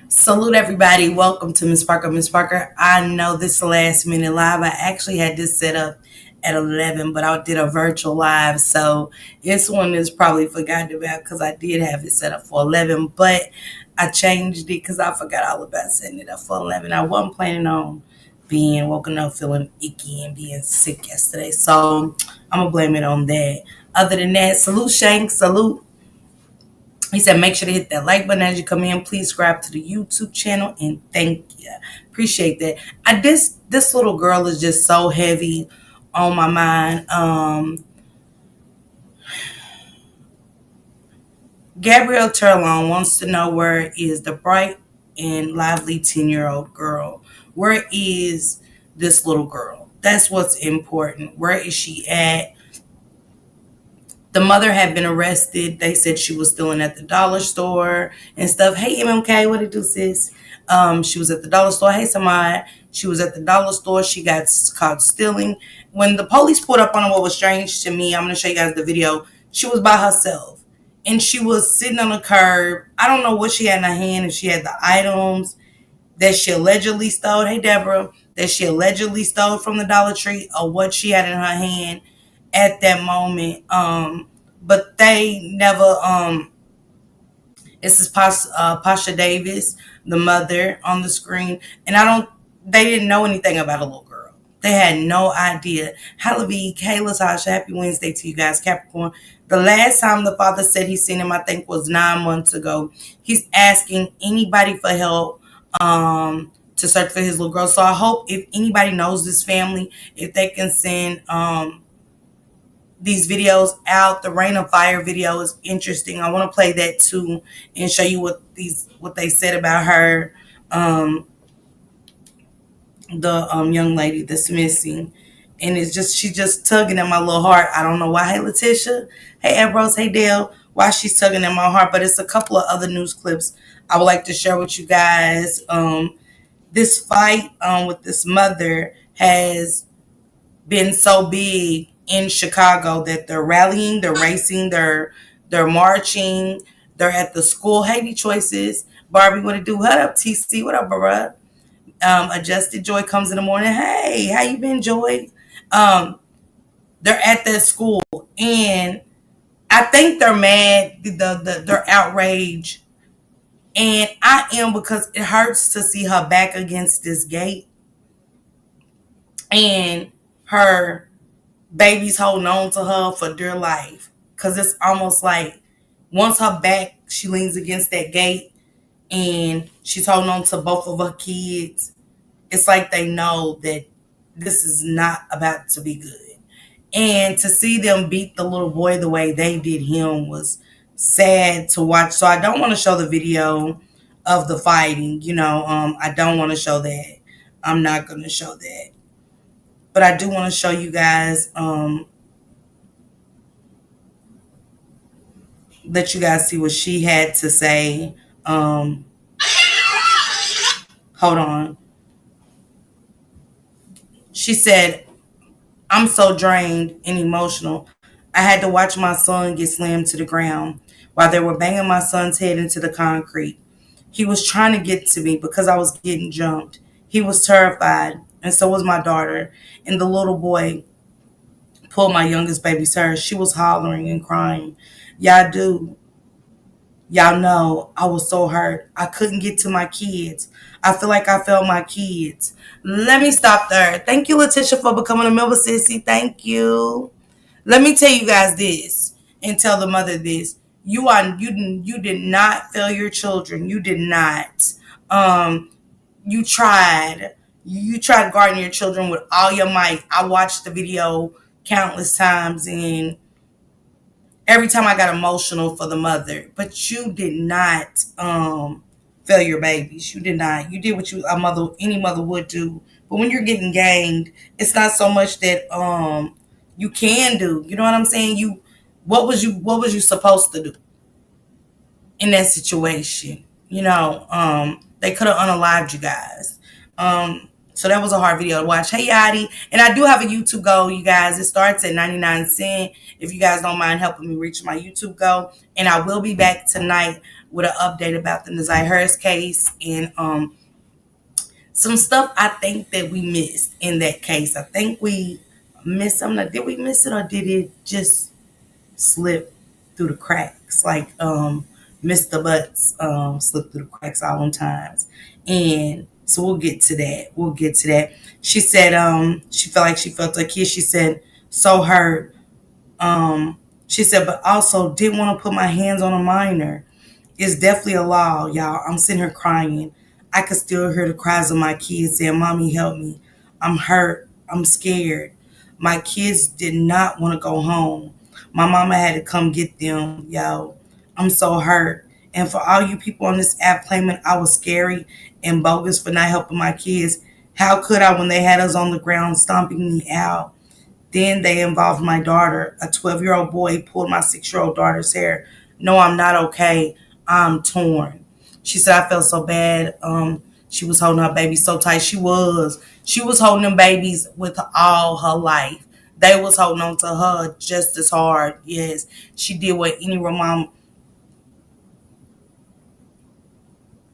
Salute everybody. Welcome to Miss Parker. Miss Parker, I know this last minute live. I actually had this set up at 11, but I did a virtual live. So this one is probably forgotten about because I did have it set up for 11, but I changed it because I forgot all about setting it up for 11. I wasn't planning on being woken up feeling icky and being sick yesterday. So I'm going to blame it on that. Other than that, salute Shank. Salute. He said, make sure to hit that like button as you come in. Please subscribe to the YouTube channel and thank you. Appreciate that. This little girl is just so heavy on my mind. Gabrielle Terrelonge wants to know where is the bright and lively 10-year-old girl. Where is this little girl? That's what's important. Where is she at? The mother had been arrested. They said she was stealing at the dollar store and stuff. Hey, MMK, what it do, sis? She was at the dollar store. Hey, Samad. She was at the dollar store. She got caught stealing. When the police pulled up on her, what was strange to me, I'm going to show you guys the video. She was by herself. And she was sitting on the curb. I don't know what she had in her hand, if she had the items that she allegedly stole. Hey, Deborah. That she allegedly stole from the Dollar Tree, or what she had in her hand at that moment. But they never. This is Pasha Davis, the mother, on the screen, and I don't. They didn't know anything about a little girl. They had no idea. Halavi, hey Latasha, happy Wednesday to you guys, Capricorn. The last time the father said he seen him, I think, was 9 months ago. He's asking anybody for help. To search for his little girl. So I hope if anybody knows this family, if they can send these videos out. The Rain of Fire video is interesting. I want to play that too and show you what they said about her, the young lady that's missing. And it's just she's just tugging at my little heart. I don't know why. Hey Letitia, hey Ambrose, hey Dale, why she's tugging at my heart. But it's a couple of other news clips I would like to share with you guys. This fight with this mother has been so big in Chicago that they're rallying, they're racing, they're marching, they're at the school. Hey, Choices, Barbie, what it do? What up, TC? What up, bruh? Adjusted Joy comes in the morning. Hey, how you been, Joy? Um, they're at that school, and I think they're mad. They're outraged, and I am, because it hurts to see her back against this gate, and her babies holding on to her for dear life. Because it's almost like once her back, she leans against that gate and she's holding on to both of her kids. It's like they know that this is not about to be good. And to see them beat the little boy the way they did him was sad to watch. So I don't want to show the video of the fighting. I don't want to show that. I'm not going to show that. But I do want to show you guys, let you guys see what she had to say. Hold on. She said, I'm so drained and emotional. I had to watch my son get slammed to the ground while they were banging my son's head into the concrete. He was trying to get to me because I was getting jumped. He was terrified, and so was my daughter. And the little boy pulled my youngest baby's hair. She was hollering and crying. Y'all do. Y'all know I was so hurt. I couldn't get to my kids. I feel like I failed my kids. Let me stop there. Thank you, Letitia, for becoming a member, sissy. Thank you. Let me tell you guys this and tell the mother this. You did not fail your children. You did not. You tried. You tried guarding your children with all your might. I watched the video countless times, and every time I got emotional for the mother. But you did not fail your babies. You did not. You did what any mother would do. But when you're getting ganked, it's not so much that you can do. You know what I'm saying? What was you supposed to do in that situation? They could have unalived you guys. So that was a hard video to watch. Hey, Yadi. And I do have a YouTube goal, you guys. It starts at 99 cents. If you guys don't mind helping me reach my YouTube goal. And I will be back tonight with an update about the RYDERZ case and some stuff I think that we missed in that case. I think we missed something. Did we miss it or did it just slip through the cracks? Like Mr. Butts slipped through the cracks all them times. And so we'll get to that. We'll get to that. She said she felt like she felt her kid. She said so hurt. She said, but also didn't want to put my hands on a minor. It's definitely a law, y'all. I'm sitting here crying. I could still hear the cries of my kids saying, Mommy, help me. I'm hurt. I'm scared. My kids did not want to go home. My mama had to come get them, yo. I'm so hurt. And for all you people on this app claiming I was scary and bogus for not helping my kids, how could I when they had us on the ground stomping me out? Then they involved my daughter. A 12-year-old boy pulled my 6-year-old daughter's hair. No, I'm not okay. I'm torn. She said I felt so bad. She was holding her baby so tight. She was. She was holding them babies with all her life. They was holding on to her just as hard. Yes, she did what any mom.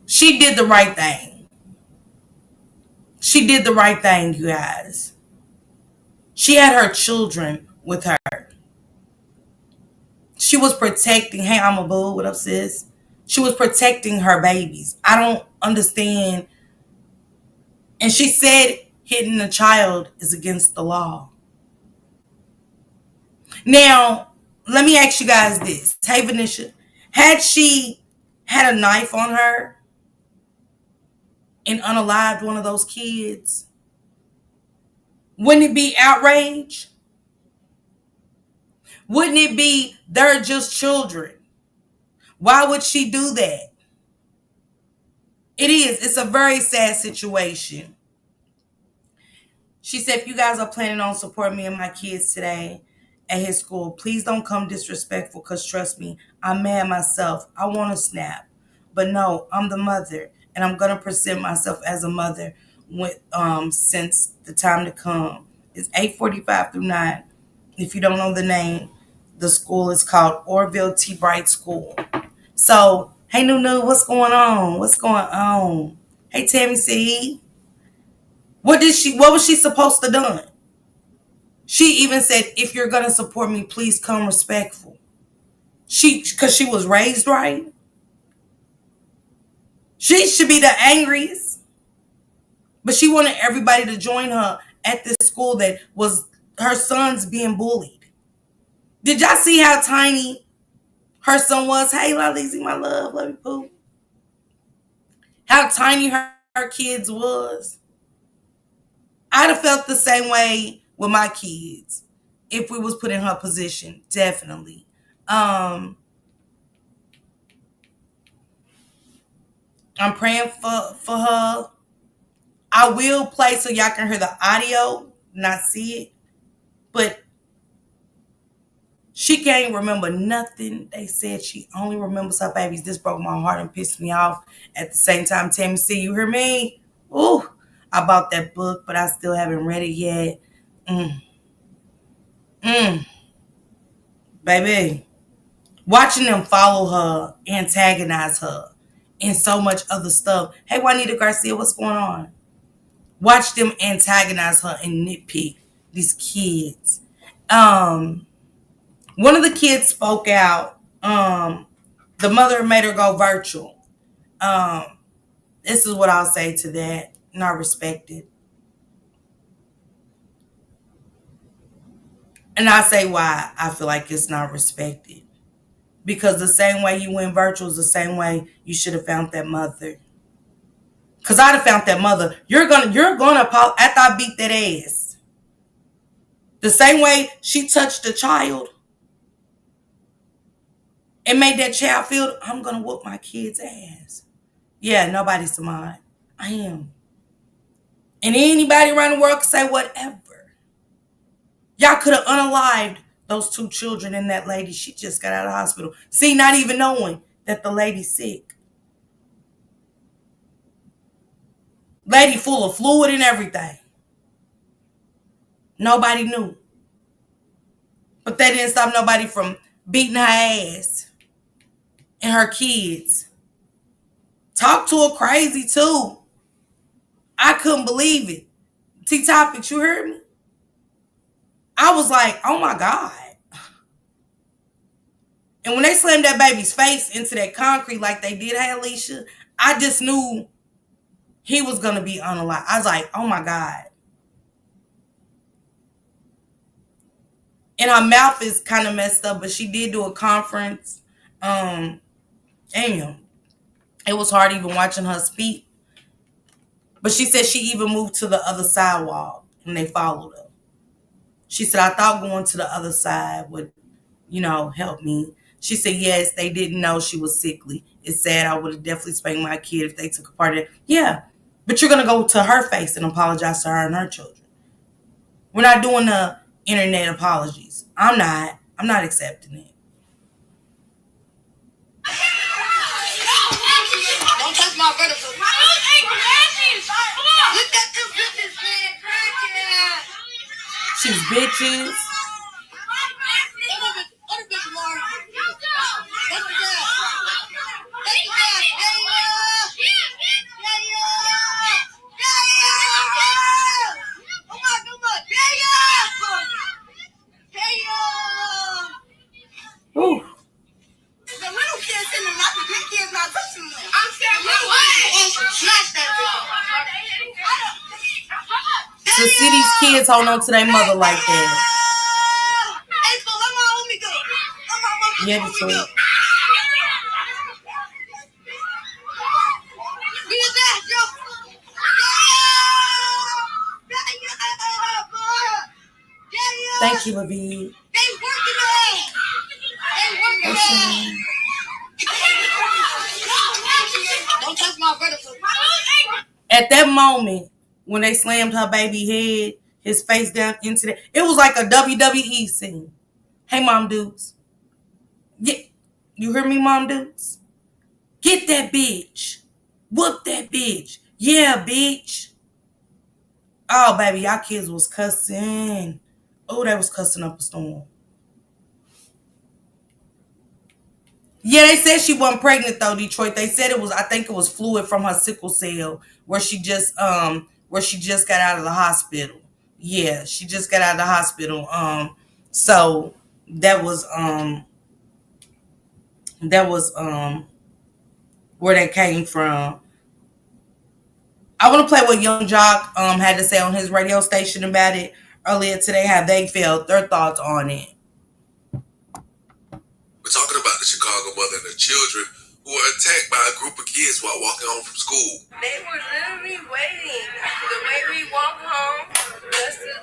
She did the right thing. She did the right thing, you guys. She had her children with her. She was protecting, hey, I'm a boo, what up, sis? She was protecting her babies. I don't understand. And she said hitting a child is against the law. Now, let me ask you guys this. Hey, Venetia, had she had a knife on her and unalived one of those kids, wouldn't it be outrage? Wouldn't it be they're just children? Why would she do that? It is. It's a very sad situation. She said, if you guys are planning on supporting me and my kids today at his school, please don't come disrespectful because trust me, I'm mad myself. I want to snap. But no, I'm the mother and I'm going to present myself as a mother with, since the time to come. It's 8:45 through 9. If you don't know the name, the school is called Orville T. Bright School. So, hey, Nunu, what's going on? What's going on? Hey, Tammy C. What was she supposed to do? She even said, if you're going to support me, please come respectful. Because she was raised right. She should be the angriest. But she wanted everybody to join her at this school that was her son's being bullied. Did y'all see how tiny her son was? Hey, Lalizi, my love you, poo. How tiny her kids was. I'd have felt the same way with my kids if we was put in her position. Definitely. I'm praying for her. I will play so y'all can hear the audio, not see it. But she can't remember nothing. They said she only remembers her babies. This broke my heart and pissed me off. At the same time, Tammy C, you hear me? Ooh, I bought that book, but I still haven't read it yet. Baby. Watching them follow her, antagonize her, and so much other stuff. Hey, Juanita Garcia, what's going on? Watch them antagonize her and nitpick these kids. One of the kids spoke out. The mother made her go virtual. This is what I'll say to that. Not respected. And I say why I feel like it's not respected. Because the same way you went virtual is the same way you should have found that mother. Because I'd have found that mother. You're gonna after I beat that ass. The same way she touched the child and made that child feel, I'm gonna whoop my kid's ass. Yeah, nobody's to mine. I am. And anybody around the world can say whatever. Y'all could have unalived those 2 children and that lady. She just got out of the hospital. See, not even knowing that the lady's sick. Lady full of fluid and everything. Nobody knew. But that didn't stop nobody from beating her ass and her kids. Talk to her crazy too. I couldn't believe it. T-Topics, you heard me? I was like, oh my God. And when they slammed that baby's face into that concrete like they did Alicia, I just knew he was going to be unalive. I was like, oh my God. And her mouth is kind of messed up, but she did do a conference. Damn. It was hard even watching her speak. But she said she even moved to the other sidewalk and they followed her. She said, I thought going to the other side would, help me. She said, yes, they didn't know she was sickly. It's sad. I would have definitely spanked my kid if they took a part of it. Yeah, but you're going to go to her face and apologize to her and her children. We're not doing the internet apologies. I'm not accepting it. Don't touch my vertical. Look at them bitches, man. She's bitches. Other bitch, Laura. Ooh. The little kids in the lot, the big kids not touching them. I'm saying, smash that bitch. To see these kids hold on to their mother like that. Yeah, the truth. Thank you, Lavi. Don't touch my vertical. At that moment, when they slammed her baby head, his face down into the, it was like a WWE scene. Hey, Mom Dukes. Yeah, you hear me, Mom Dukes? Get that bitch. Whoop that bitch. Yeah, bitch. Oh, baby, y'all kids was cussing. Oh, they was cussing up a storm. Yeah, they said she wasn't pregnant though, Detroit. They said I think it was fluid from her sickle cell where she just got out of the hospital. Yeah, she just got out of the hospital. So that was where that came from. I want to play what Young Jock had to say on his radio station about it earlier today, how they felt, their thoughts on it. We're talking about the Chicago mother and her children who were attacked by a group of kids while walking home from school. They were literally waiting the way we walk home just to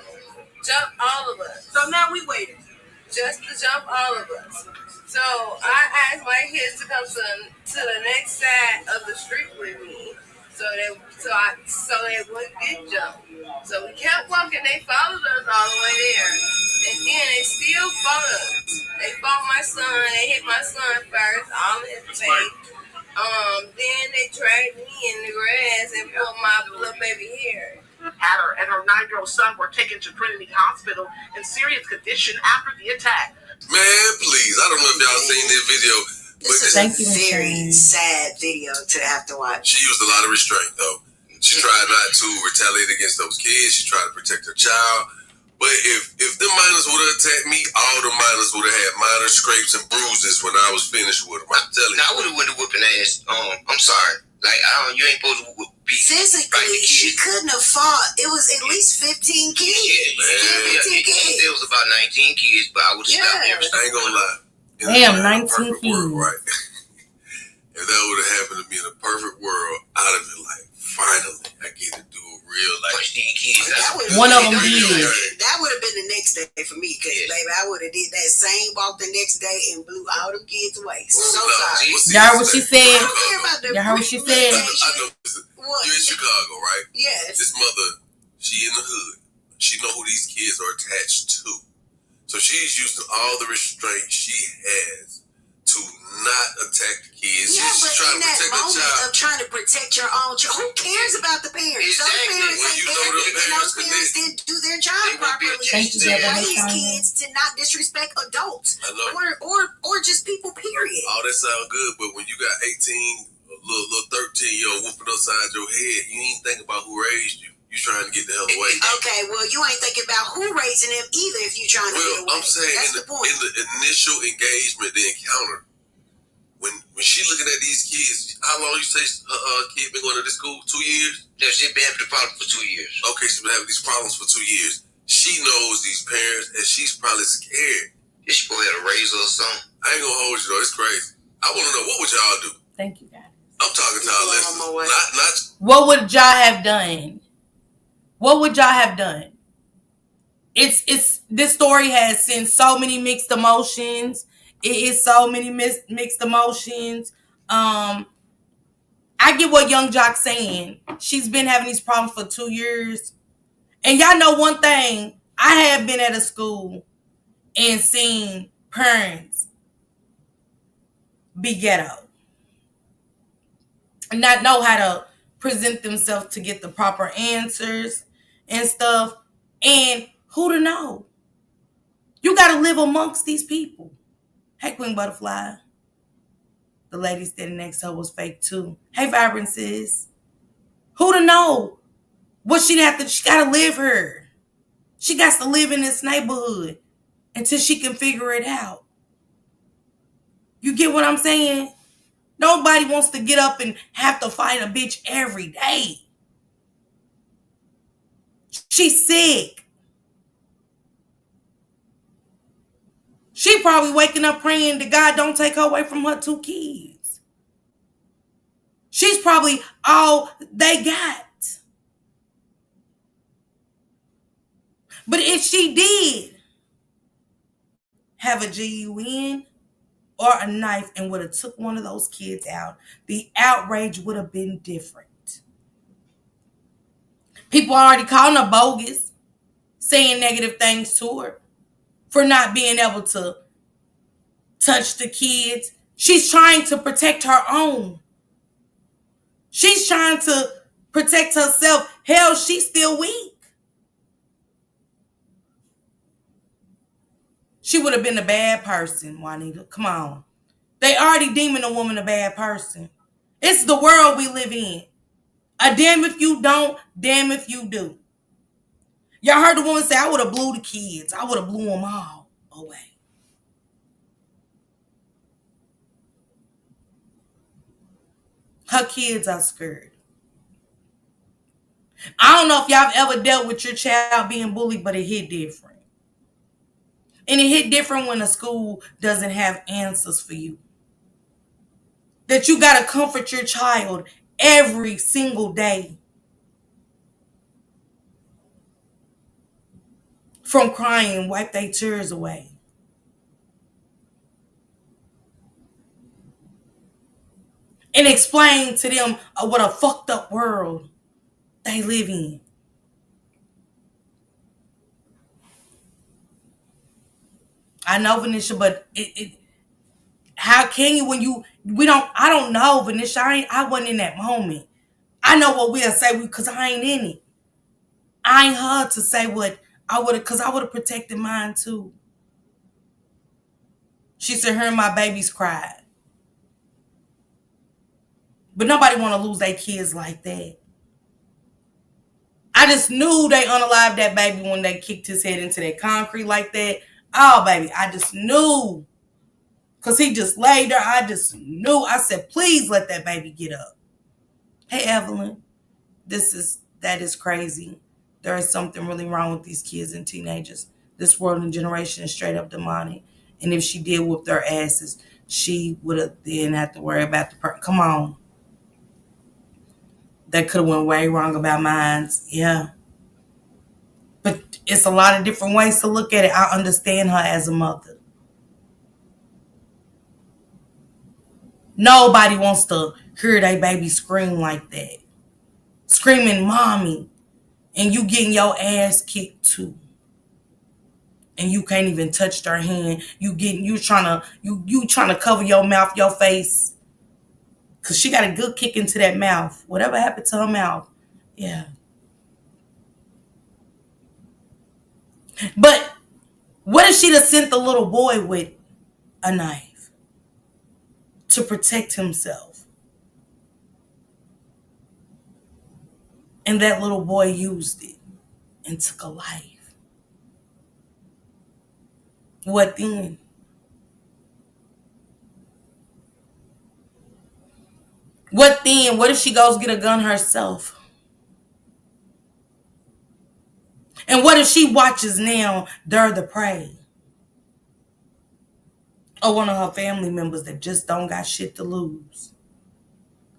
jump all of us. So now we waiting. Just to jump all of us. So I asked my kids to come to the next side of the street with me. So they wouldn't get jumped. So we kept walking. They followed us all the way there, and then they still followed us. They fought my son. They hit my son first, all in his face. Then they dragged me in the grass and pulled my little baby hair. Hatter and her 9-year-old son were taken to Trinity Hospital in serious condition after the attack. Man, please, I don't know if y'all seen this video. This is a very sad video to have to watch. She used a lot of restraint, though. She tried not to retaliate against those kids. She tried to protect her child. But if the minors would have attacked me, all the minors would have had minor scrapes and bruises when I was finished with them. I'm telling you. I would have went to whooping ass. I'm sorry. Like, you ain't supposed to beat. Physically, she couldn't have fought. It was at least 15 kids. Yeah, 15 kids. It was about 19 kids, but I would have stopped there. I ain't gonna lie. Damn, 19 kids. Right? If that would have happened to me in a perfect world, I'd have been like, finally, I get to do a real life. Punch these kids. One of them did. That would have been the next day for me, because baby, I would have did that same walk the next day and blew all them kids away. So sorry. Y'all heard what she said? Y'all heard what she said? I know. You're in Chicago, right? Yes. This mother, she in the hood. She know who these kids are attached to. So she's used to all the restraint she has to not attack the kids. Yeah, she's but trying in to that protect her moment child. of trying to protect your own child, who cares about the parents? Exactly. Those parents didn't do their job properly. Thank you, Deborah. Raise kids to not disrespect adults or just people, period. All that sound good, but when you got 18, little 13 whooping upside your head. You ain't think about who raised you. You trying to get the hell away. Okay, well, you ain't thinking about who raising them either if you trying to get away. I'm saying that's the point. In the initial engagement, the encounter, when she looking at these kids, how long you say her kid been going to this school? 2 years? Yeah, she been having the problem for 2 years. Okay, she's been having these problems for 2 years. She knows these parents, and she's probably scared. Yeah, she probably had a razor or something. I ain't gonna hold you though. It's crazy. I want to know, what would y'all do? Thank you, guys. I'm talking to our listeners. Not. What would y'all have done? What would y'all have done? It's this story has sent so many mixed emotions. It is so many mixed emotions. I get what Young Jock's saying. She's been having these problems for 2 years. And y'all know one thing. I have been at a school and seen parents be ghetto. And not know how to present themselves to get the proper answers and stuff. And who to know? You got to live amongst these people. Hey, Queen Butterfly. The lady standing next to her was fake too. Hey, Vibrant sis. Who to know? What she got to live her. She got to live in this neighborhood until she can figure it out. You get what I'm saying? Nobody wants to get up and have to fight a bitch every day. She's sick. She probably waking up praying that God don't take her away from her 2 kids. She's probably all they got. But if she did have a GUN or a knife and would have took one of those kids out, the outrage would have been different. People are already calling her bogus, saying negative things to her for not being able to touch the kids. She's trying to protect her own. She's trying to protect herself. Hell, she's still weak. She would have been a bad person, Juanita. Come on. They already deeming a woman a bad person. It's the world we live in. A damn if you don't, damn if you do. Y'all heard the woman say, I would have blew the kids. I would have blew them all away. Her kids are scared. I don't know if y'all have ever dealt with your child being bullied, but it hit different. And it hit different when a school doesn't have answers for you. That you got to comfort your child every single day. From crying, wipe their tears away. And explain to them what a fucked up world they live in. I know, Venetia, but how can you I don't know, Venetia. I wasn't in that moment. I know what we'll say because I ain't in it. I ain't her to say what I would have, because I would have protected mine too. She said her and my babies cried. But nobody want to lose their kids like that. I just knew they unalived that baby when they kicked his head into that concrete like that. Oh, baby, I just knew. Because he just laid there. I just knew. I said, please let that baby get up. Hey, Evelyn, that is crazy. There is something really wrong with these kids and teenagers. This world and generation is straight up demonic. And if she did whoop their asses, she would have then have to worry about the person. Come on. That could have went way wrong about mine. Yeah. But it's a lot of different ways to look at it. I understand her as a mother. Nobody wants to hear their baby scream like that. Screaming mommy. And you getting your ass kicked too. And you can't even touch their hand. You trying to cover your mouth, your face. Cause she got a good kick into that mouth. Whatever happened to her mouth. Yeah. But what if she'd have sent the little boy with a knife to protect himself? And that little boy used it and took a life. What then? What then? What if she goes get a gun herself? And what if she watches now Dare the Prey? Or one of her family members that just don't got shit to lose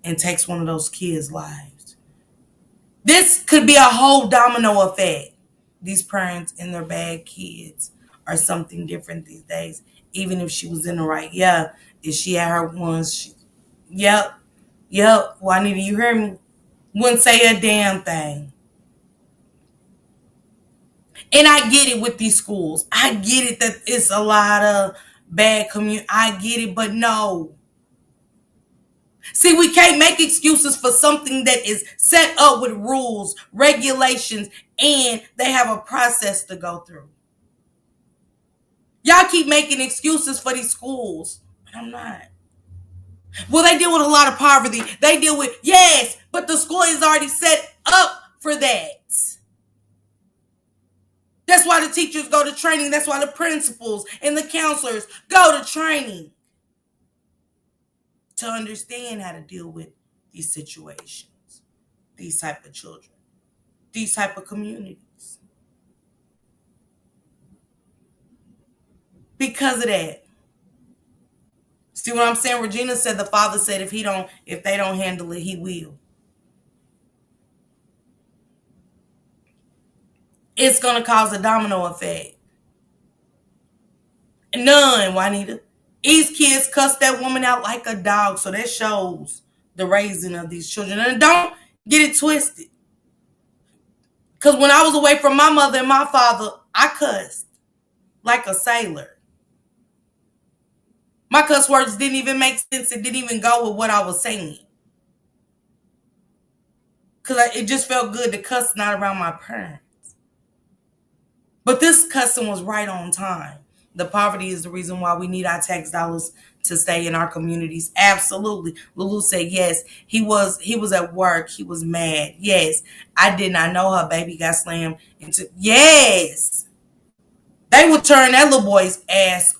and takes one of those kids' lives. This could be a whole domino effect. These parents and their bad kids are something different these days. Even if she was in the right, yeah. If she had her ones, yep. Juanita, you hear me? Wouldn't say a damn thing. And I get it with these schools. I get it that it's a lot of bad community. I get it, but no. See, we can't make excuses for something that is set up with rules, regulations, and they have a process to go through. Y'all keep making excuses for these schools, but I'm not. Well, they deal with a lot of poverty. They deal with, yes, but the school is already set up for that. That's why the teachers go to training. That's why the principals and the counselors go to training to understand how to deal with these situations, these type of children, these type of communities. Because of that. See what I'm saying? Regina said the father said if they don't handle it, he will. It's gonna cause a domino effect. None, Juanita. These kids cuss that woman out like a dog, so that shows the raising of these children. And don't get it twisted. Because when I was away from my mother and my father, I cussed like a sailor. My cuss words didn't even make sense. It didn't even go with what I was saying. Because it just felt good to cuss not around my parents. But this cussing was right on time. The poverty is the reason why we need our tax dollars to stay in our communities. Absolutely. Lulu said yes. He was at work. He was mad. Yes. I did not know her baby got slammed into. Yes. They would turn that little boy's ass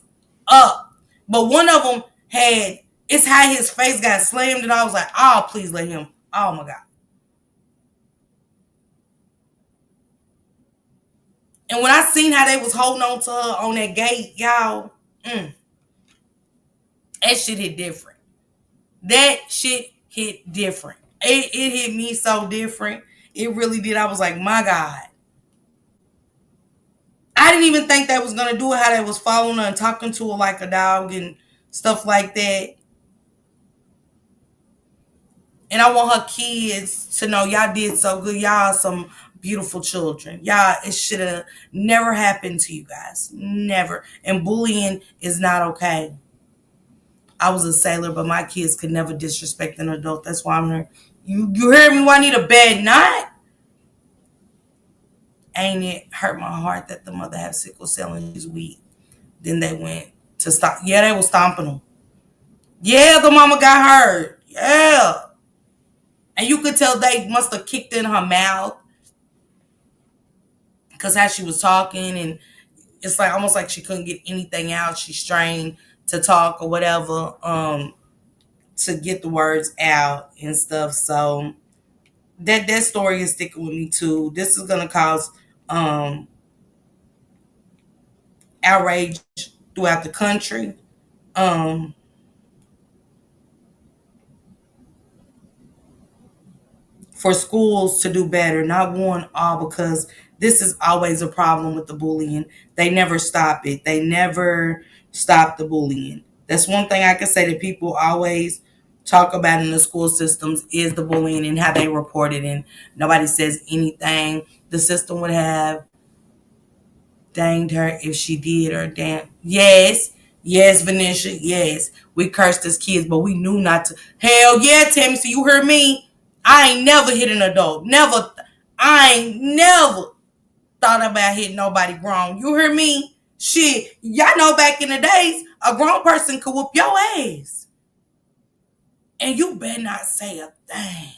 up. But one of them it's how his face got slammed, and I was like, oh, please let him. Oh my God. And when I seen how they was holding on to her on that gate, y'all, that shit hit different. That shit hit different. It hit me so different. It really did. I was like, my God. I didn't even think they was going to do it, how they was following her and talking to her like a dog and stuff like that. And I want her kids to know y'all did so good. Y'all are some beautiful children. Y'all, it should have never happened to you guys. Never. And bullying is not okay. I was a sailor, but my kids could never disrespect an adult. That's why I'm here. You hear me? Why I need a bad night? Ain't it hurt my heart that the mother had sickle cell and she's weak? Then they went to stop. Yeah, they were stomping them. Yeah, the mama got hurt. Yeah. And you could tell they must have kicked in her mouth because how she was talking, and it's like almost like she couldn't get anything out. She strained to talk or whatever, to get the words out and stuff. So that story is sticking with me too. This is gonna cause outrage throughout the country. For schools to do better, not one all, because this is always a problem with the bullying. They never stop it. They never stop the bullying. That's one thing I can say that people always talk about in the school systems is the bullying and how they report it, and nobody says anything. The system would have danged her if she did, or damn. Yes, Venetia, yes. We cursed as kids, but we knew not to. Hell yeah, Tammy, so you heard me. I ain't never hit an adult. Never. I ain't never thought about hitting nobody grown. You hear me? Shit. Y'all know back in the days, a grown person could whoop your ass. And you better not say a thing.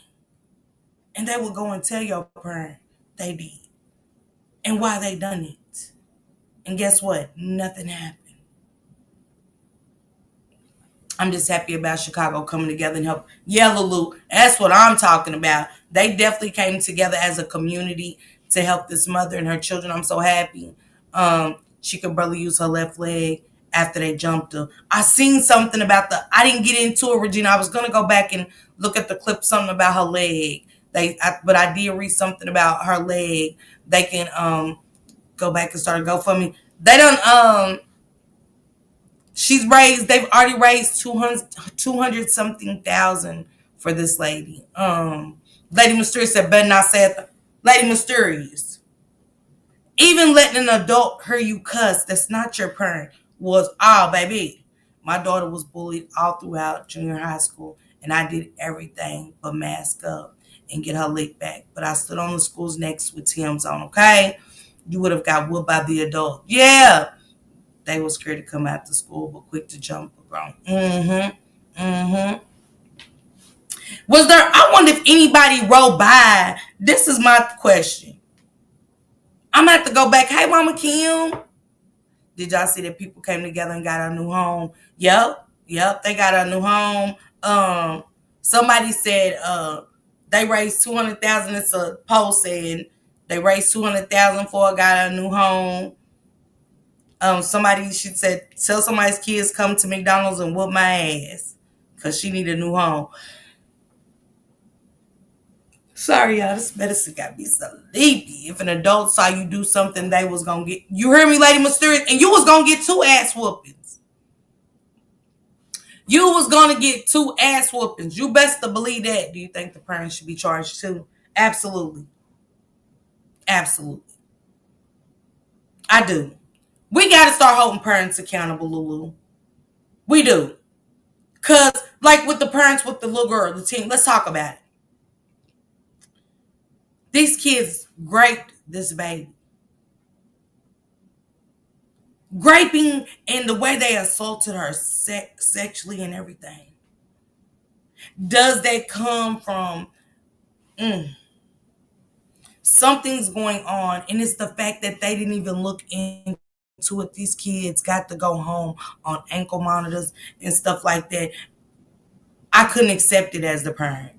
And they would go and tell your parent they did and why they done it. And guess what? Nothing happened. I'm just happy about Chicago coming together and help. Yeah, Lulu, that's what I'm talking about. They definitely came together as a community to help this mother and her children. I'm so happy. She could barely use her left leg after they jumped her. I seen something about I didn't get into it, Regina. I was gonna go back and look at the clip, something about her leg. But I did read something about her leg. They can go back and start a GoFundMe. They don't they've already raised 200 something thousand for this lady. Lady Mysterious said, better not say it. Lady Mysterious. Even letting an adult hear you cuss that's not your parent was, baby. My daughter was bullied all throughout junior high school, and I did everything but mask up and get her lick back. But I stood on the school's necks with Tim's on, okay? You would have got whooped by the adult. Yeah. They were scared to come out to school, but quick to jump around. Was there, I wonder if anybody rode by. This is my question. I'm going to have to go back. Hey, Mama Kim. Did y'all see that people came together and got a new home? Yep, they got a new home. Somebody said they raised $200,000. It's a post saying they raised $200,000 for got a new home. Somebody should say, tell somebody's kids come to McDonald's and whoop my ass because she need a new home. Sorry, y'all, this medicine got me sleepy. If an adult saw you do something, they was going to get, you heard me, Lady Mysterious, and you was going to get 2 ass whoopings. You was going to get 2 ass whoopings. You best to believe that. Do you think the parents should be charged too? Absolutely. Absolutely. I do. We got to start holding parents accountable, Lulu. We do. Because, like with the parents with the little girl, the teen, let's talk about it. These kids raped this baby. Raping and the way they assaulted her sexually and everything. Does that come from something's going on? And it's the fact that they didn't even look into it. These kids got to go home on ankle monitors and stuff like that. I couldn't accept it as the parent.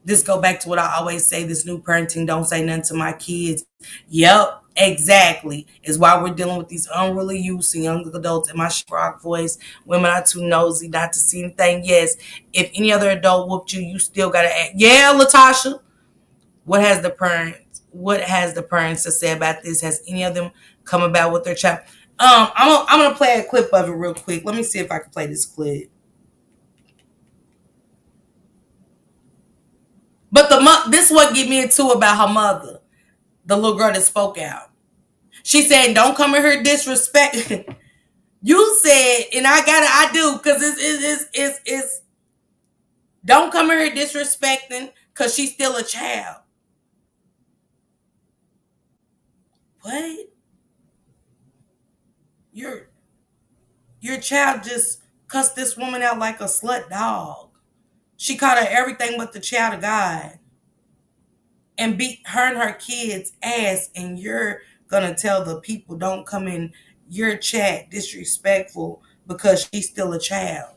This go back to what I always say, this new parenting, don't say nothing to my kids. Yep, exactly. Is why we're dealing with these unruly youths and young adults. In my rock voice, women are too nosy not to see anything. Yes, if any other adult whooped you, you still got to act. Yeah, Latasha. What has the parents to say about this? Has any of them come about with their child? I'm gonna play a clip of it real quick. Let me see if I can play this clip. But this is what get me into about her mother, the little girl that spoke out. She said, "Don't come in here disrespect." You said, and I do, because it's don't come in here disrespecting because she's still a child. What? Your child just cussed this woman out like a slut dog. She called her everything but the child of God. And beat her and her kids' ass, and you're gonna tell the people don't come in your chat disrespectful because she's still a child.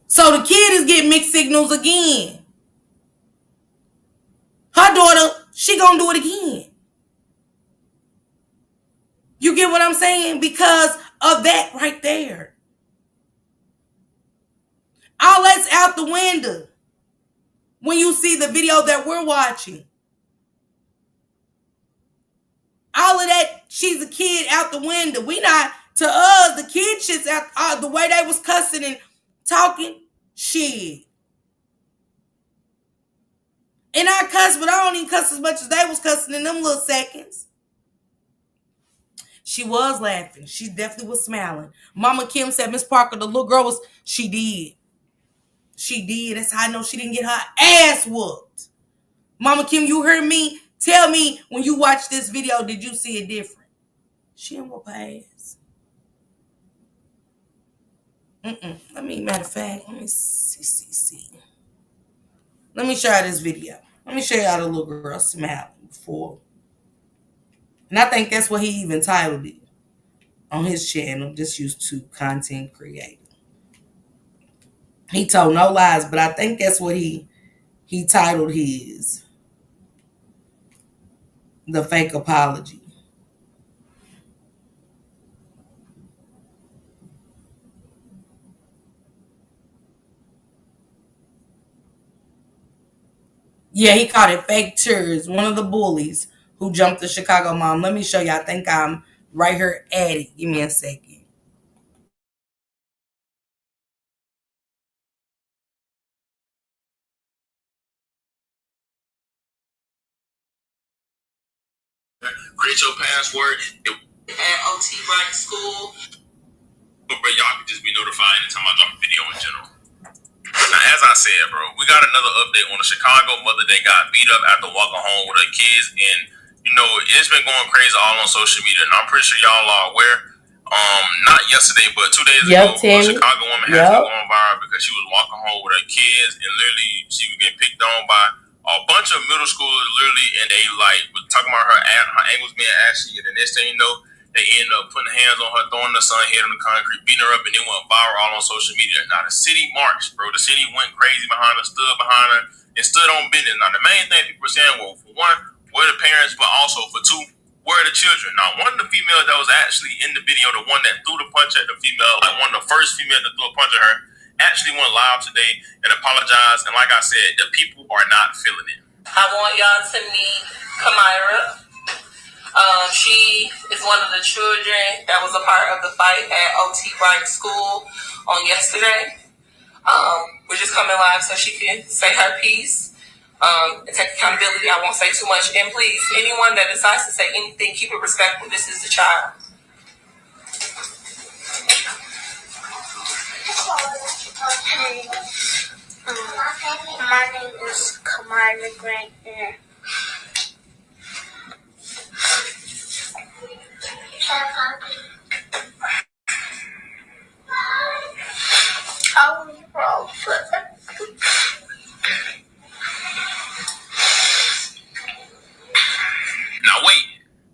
So the kid is getting mixed signals again. Her daughter, she gonna do it again. You get what I'm saying? Because of that right there. All that's out the window when you see the video that we're watching. All of that, she's a kid out the window. We not, to us, the kid shit's out, the way they was cussing and talking, shit. And I cuss, but I don't even cuss as much as they was cussing in them little seconds. She was laughing. She definitely was smiling. Mama Kim said, Miss Parker, the little girl was, she did. She did. That's how I know she didn't get her ass whooped. Mama Kim, you heard me? Tell me, when you watched this video, did you see it different? She didn't whoop her ass. Matter of fact, let me see. Let me show y'all this video. Let me show y'all the little girl smiling before. And I think that's what he even titled it on his channel, just YouTube content creator. He told no lies, but I think that's what he titled his, the fake apology. Yeah, he called it fake tears. One of the bullies who jumped the Chicago mom. Let me show you. I think I'm right here at it. Give me a second. Create your password. At OT Right School. But bro, y'all can just be notified anytime I drop a video in general. Now, as I said, bro, we got another update on the Chicago mother that got beat up after walking home with her kids. And, you know, it's been going crazy all on social media. And I'm pretty sure y'all are aware. Not yesterday, but 2 days ago, a Chicago woman has been going viral because she was walking home with her kids. And literally, she was getting picked on by a bunch of middle schoolers, literally. And they, like, was talking about her ankles being ashy. And the next thing you know, they ended up putting hands on her, throwing the son head on the concrete, beating her up, and it went viral all on social media. Now, the city marched, bro. The city went crazy behind her, stood behind her, and stood on business. Now, the main thing people were saying, well, for one, where the parents, but also for two, where are the children? Now, one of the females that was actually in the video, the one that threw the punch at the female, like one of the first females that threw a punch at her, actually went live today and apologized. And like I said, the people are not feeling it. I want y'all to meet Kamira. She is one of the children that was a part of the fight at OT Right School on yesterday. We're just coming live so she can say her piece and take accountability. I won't say too much. And please, anyone that decides to say anything, keep it respectful. This is the child. My name is Kamira Grant. I was wrong. Now wait,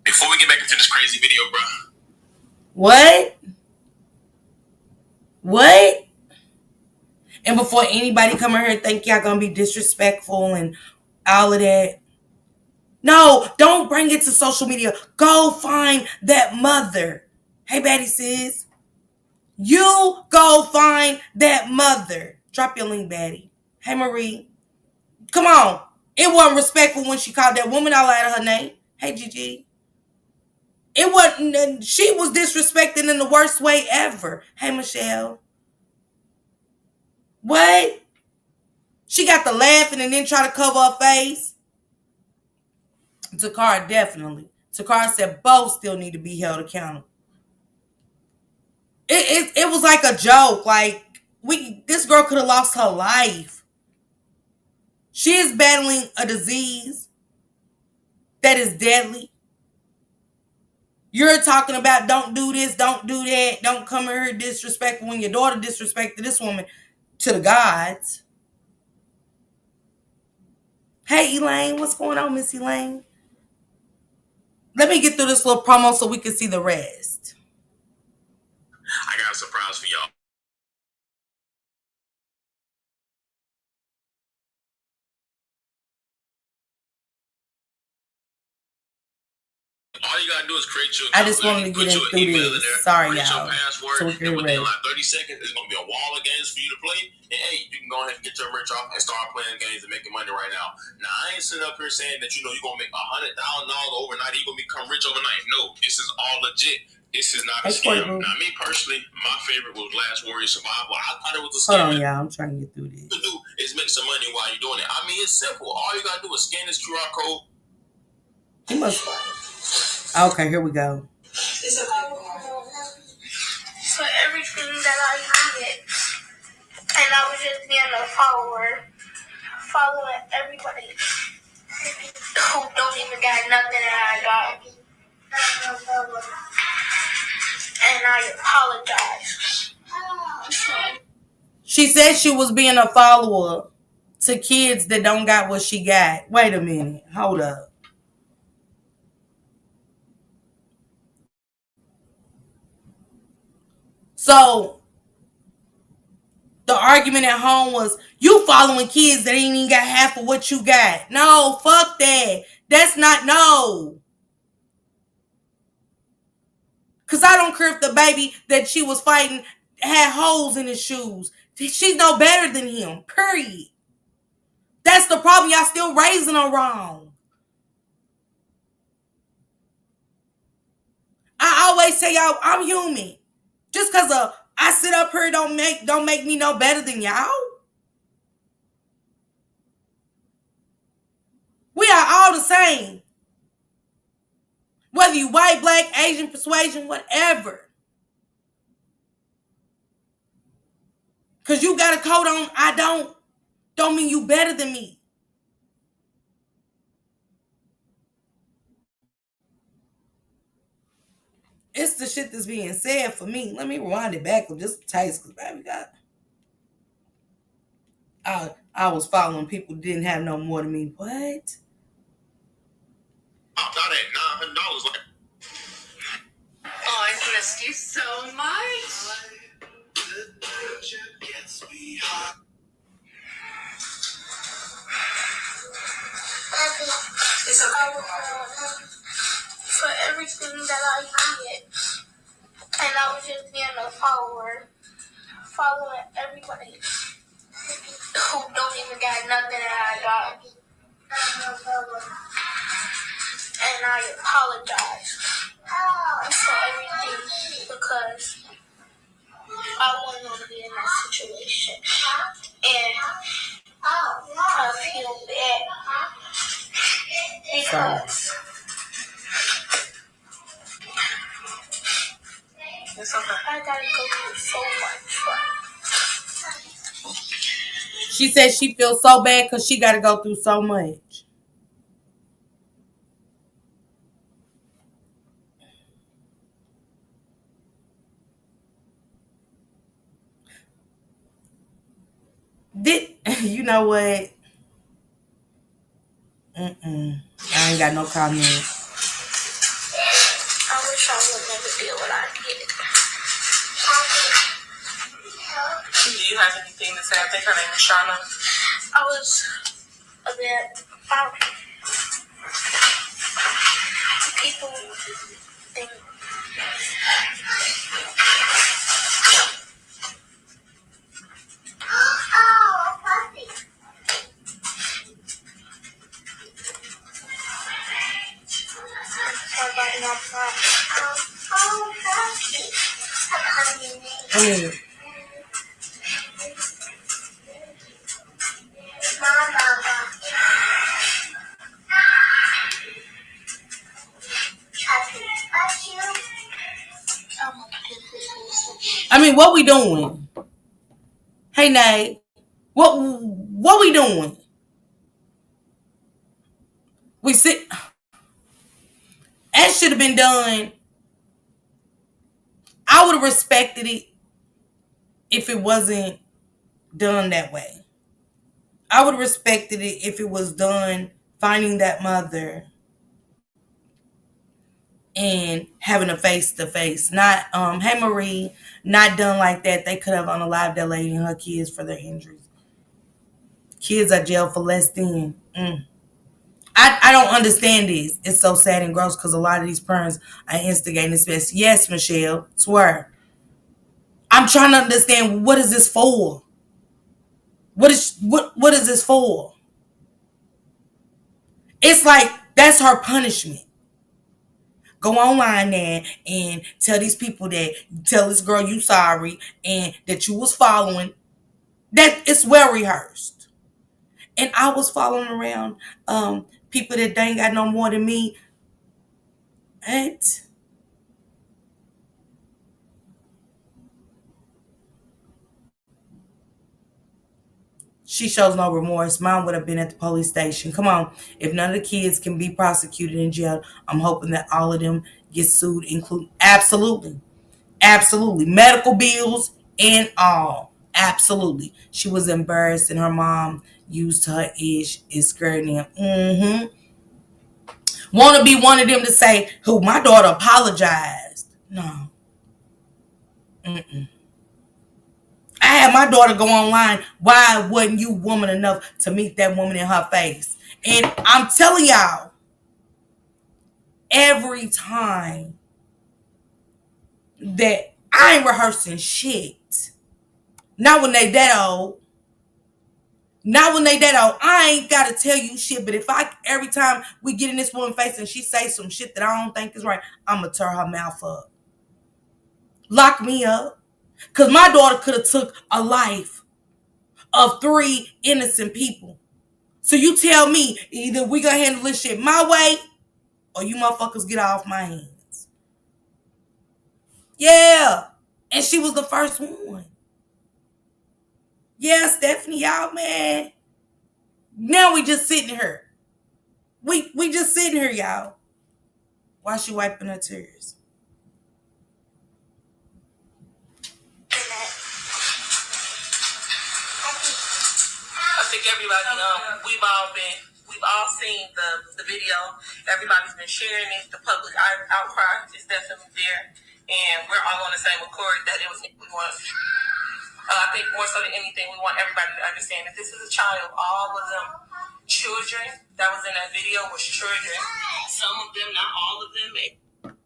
before we get back into this crazy video, bro. What? And before anybody come in here and think y'all gonna be disrespectful and all of that, no, don't bring it to social media. Go find that mother. Hey, Betty sis. You go find that mother. Drop your link, Betty. Hey, Marie. Come on. It wasn't respectful when she called that woman out of her name. Hey, Gigi. It wasn't. She was disrespected in the worst way ever. Hey, Michelle. What? She got to laughing and then try to cover her face. Takara definitely. Takara said both still need to be held accountable. It was like a joke. Like this girl could have lost her life. She is battling a disease that is deadly. You're talking about don't do this, don't do that, don't come here disrespectful when your daughter disrespected this woman to the gods. Hey, Elaine, what's going on, Miss Elaine? Let me get through this little promo so we can see the rest. I got a surprise for y'all. All you gotta do is create your account. I just wanted to get in through this. Sorry, y'all. So within like 30 seconds, there's gonna be a wall of games for you to play. And hey, you can go ahead and get your merch off and start playing games and making money right now. Now, I ain't sitting up here saying that you're gonna make $100,000 overnight. You're gonna become rich overnight. No, this is all legit. This is not a scam. Now, me personally, my favorite was Last Warrior Survival. I thought it was a scam. Hold on, y'all. I'm trying to get through this. To do is make some money while you're doing it. I mean, it's simple. All you gotta do is scan this QR code. He must. Okay, here we go. For everything that I needed, and I was just being a follower, following everybody who don't even got nothing that I got. And I apologize. She said she was being a follower to kids that don't got what she got. Wait a minute. Hold up. So the argument at home was you following kids that ain't even got half of what you got. No, fuck that. That's not no. Cause I don't care if the baby that she was fighting had holes in his shoes. She's no better than him. Period. That's the problem. Y'all still raising her wrong. I always say y'all, I'm human. Just cause I sit up here don't make me no better than y'all. We are all the same. Whether you white, black, Asian, persuasion, whatever. Cause you got a coat on, I don't mean you better than me. It's the shit that's being said for me. Let me rewind it back just a taste, cause baby got. I was following people who didn't have no more than me. What? Not at $900. Like, Oh, I missed you so much. It's okay. For everything that I did. And I was just being a follower. Following everybody who don't even got nothing that I got. And I apologize for everything because I wasn't going to be in that situation. And I feel bad because It's okay. I gotta go through so much. She said she feels so bad because she got to go through so much. You know what? I ain't got no comment. I wish I would never deal with what I did. Do you have anything to say? I think her name is Shauna. I was a bit about people think somebody else I mean, what we doing? Hey, Nate. What we doing? We sit. That should have been done. I would have respected it if it wasn't done that way. I would have respected it if it was done finding that mother and having a face-to-face. Not, hey, Marie, not done like that. They could have unalived that lady and her kids for their injuries. Kids are jailed for less than. I don't understand this. It's so sad and gross because a lot of these parents are instigating this mess. Yes, Michelle, swear. I'm trying to understand, what is this for? What is this for? It's like that's her punishment. Go online there and tell these people that, tell this girl you sorry and that you was following. That it's well rehearsed. And I was following around people that ain't got no more than me. What? She shows no remorse. Mine would have been at the police station. Come on. If none of the kids can be prosecuted in jail, I'm hoping that all of them get sued, including absolutely. Absolutely. Medical bills and all. Absolutely. She was embarrassed and her mom used her ish is skirting him. Want to be one of them to say, who, my daughter apologized. No. Mm-mm. I had my daughter go online. Why wasn't you woman enough to meet that woman in her face? And I'm telling y'all, every time that I ain't rehearsing shit. Not when they that old. Not when they that old. I ain't gotta tell you shit. But if every time we get in this woman's face and she say some shit that I don't think is right, I'ma tear her mouth up. Lock me up. Cause my daughter could have took a life of 3 innocent people. So you tell me, either we gonna handle this shit my way, or you motherfuckers get off my hands. Yeah. And she was the first one. Yeah, Stephanie, y'all, man. Now we just sitting here. We just sitting here, y'all. Why she wiping her tears? I think everybody, we've all seen the video. Everybody's been sharing it. The public outcry is definitely there, and we're all on the same accord that it was. We want. I think more so than anything, we want everybody to understand that this is a child. All of them children that was in that video was children. Some of them, not all of them.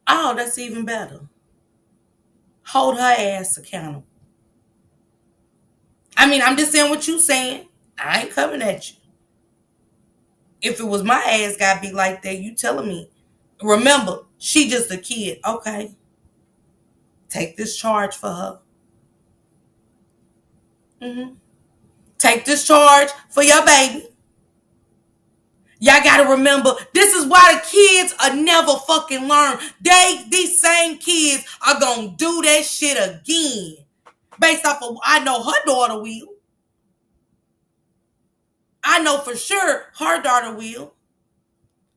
Oh, that's even better. Hold her ass accountable. I mean, I'm just saying what you saying. I ain't coming at you. If it was my ass gotta be like that, you telling me. Remember, she just a kid. Okay. Take this charge for her. Take this charge for your baby. Y'all gotta remember, this is why the kids are never fucking learn. These same kids are gonna do that shit again. Based off of, I know her daughter will. I know for sure her daughter will.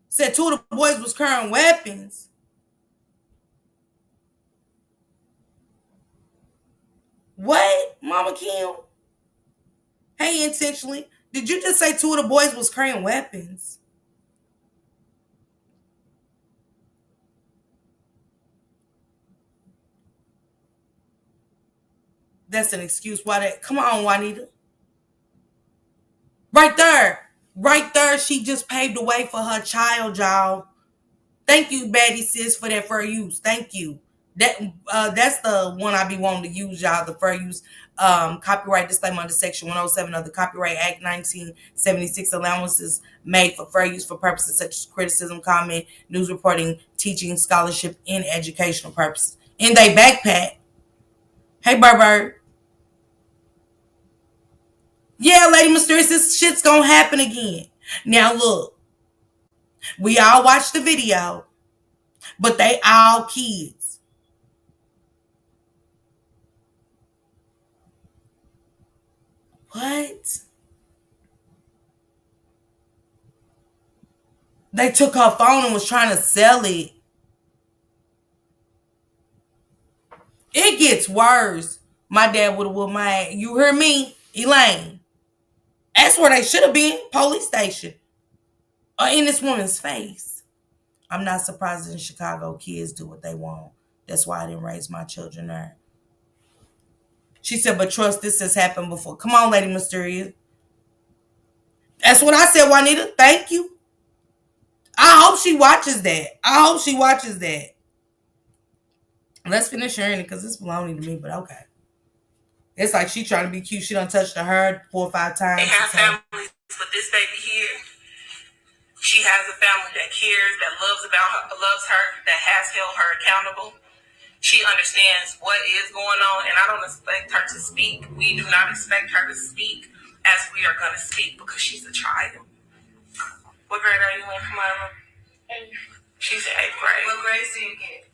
Said 2 of the boys was carrying weapons. What, Mama Kim? Hey, intentionally. Did you just say 2 of the boys was carrying weapons? That's an excuse. Why that? Come on, Juanita. Right there. Right there, she just paved the way for her child, y'all. Thank you, Betty sis, for that fair use. Thank you. That's the one I be wanting to use, y'all. The fair use copyright disclaimer under Section 107 of the Copyright Act 1976. Allowances made for fair use for purposes such as criticism, comment, news reporting, teaching, scholarship, and educational purposes. In they backpack. Hey, Bird. Yeah, Lady Mysterious, this shit's gonna happen again. Now look, we all watched the video, but they all kids. What? They took her phone and was trying to sell it. It gets worse. My dad would have whooped my ass. You hear me, Elaine? That's where they should have been, police station. Or in this woman's face. I'm not surprised in Chicago kids do what they want. That's why I didn't raise my children there. She said, but trust, this has happened before. Come on, Lady Mysterious. That's what I said, Juanita. Thank you. I hope she watches that. Let's finish hearing it because it's baloney to me, but okay. It's like she trying to be cute. She done touched the herd 4 or 5 times. They have families, but this baby here, she has a family that cares, that loves her, that has held her accountable. She understands what is going on, and I don't expect her to speak. We do not expect her to speak as we are going to speak because she's a child. What grade are you in, Mama? 8th. She's in 8th grade. What grade do you get?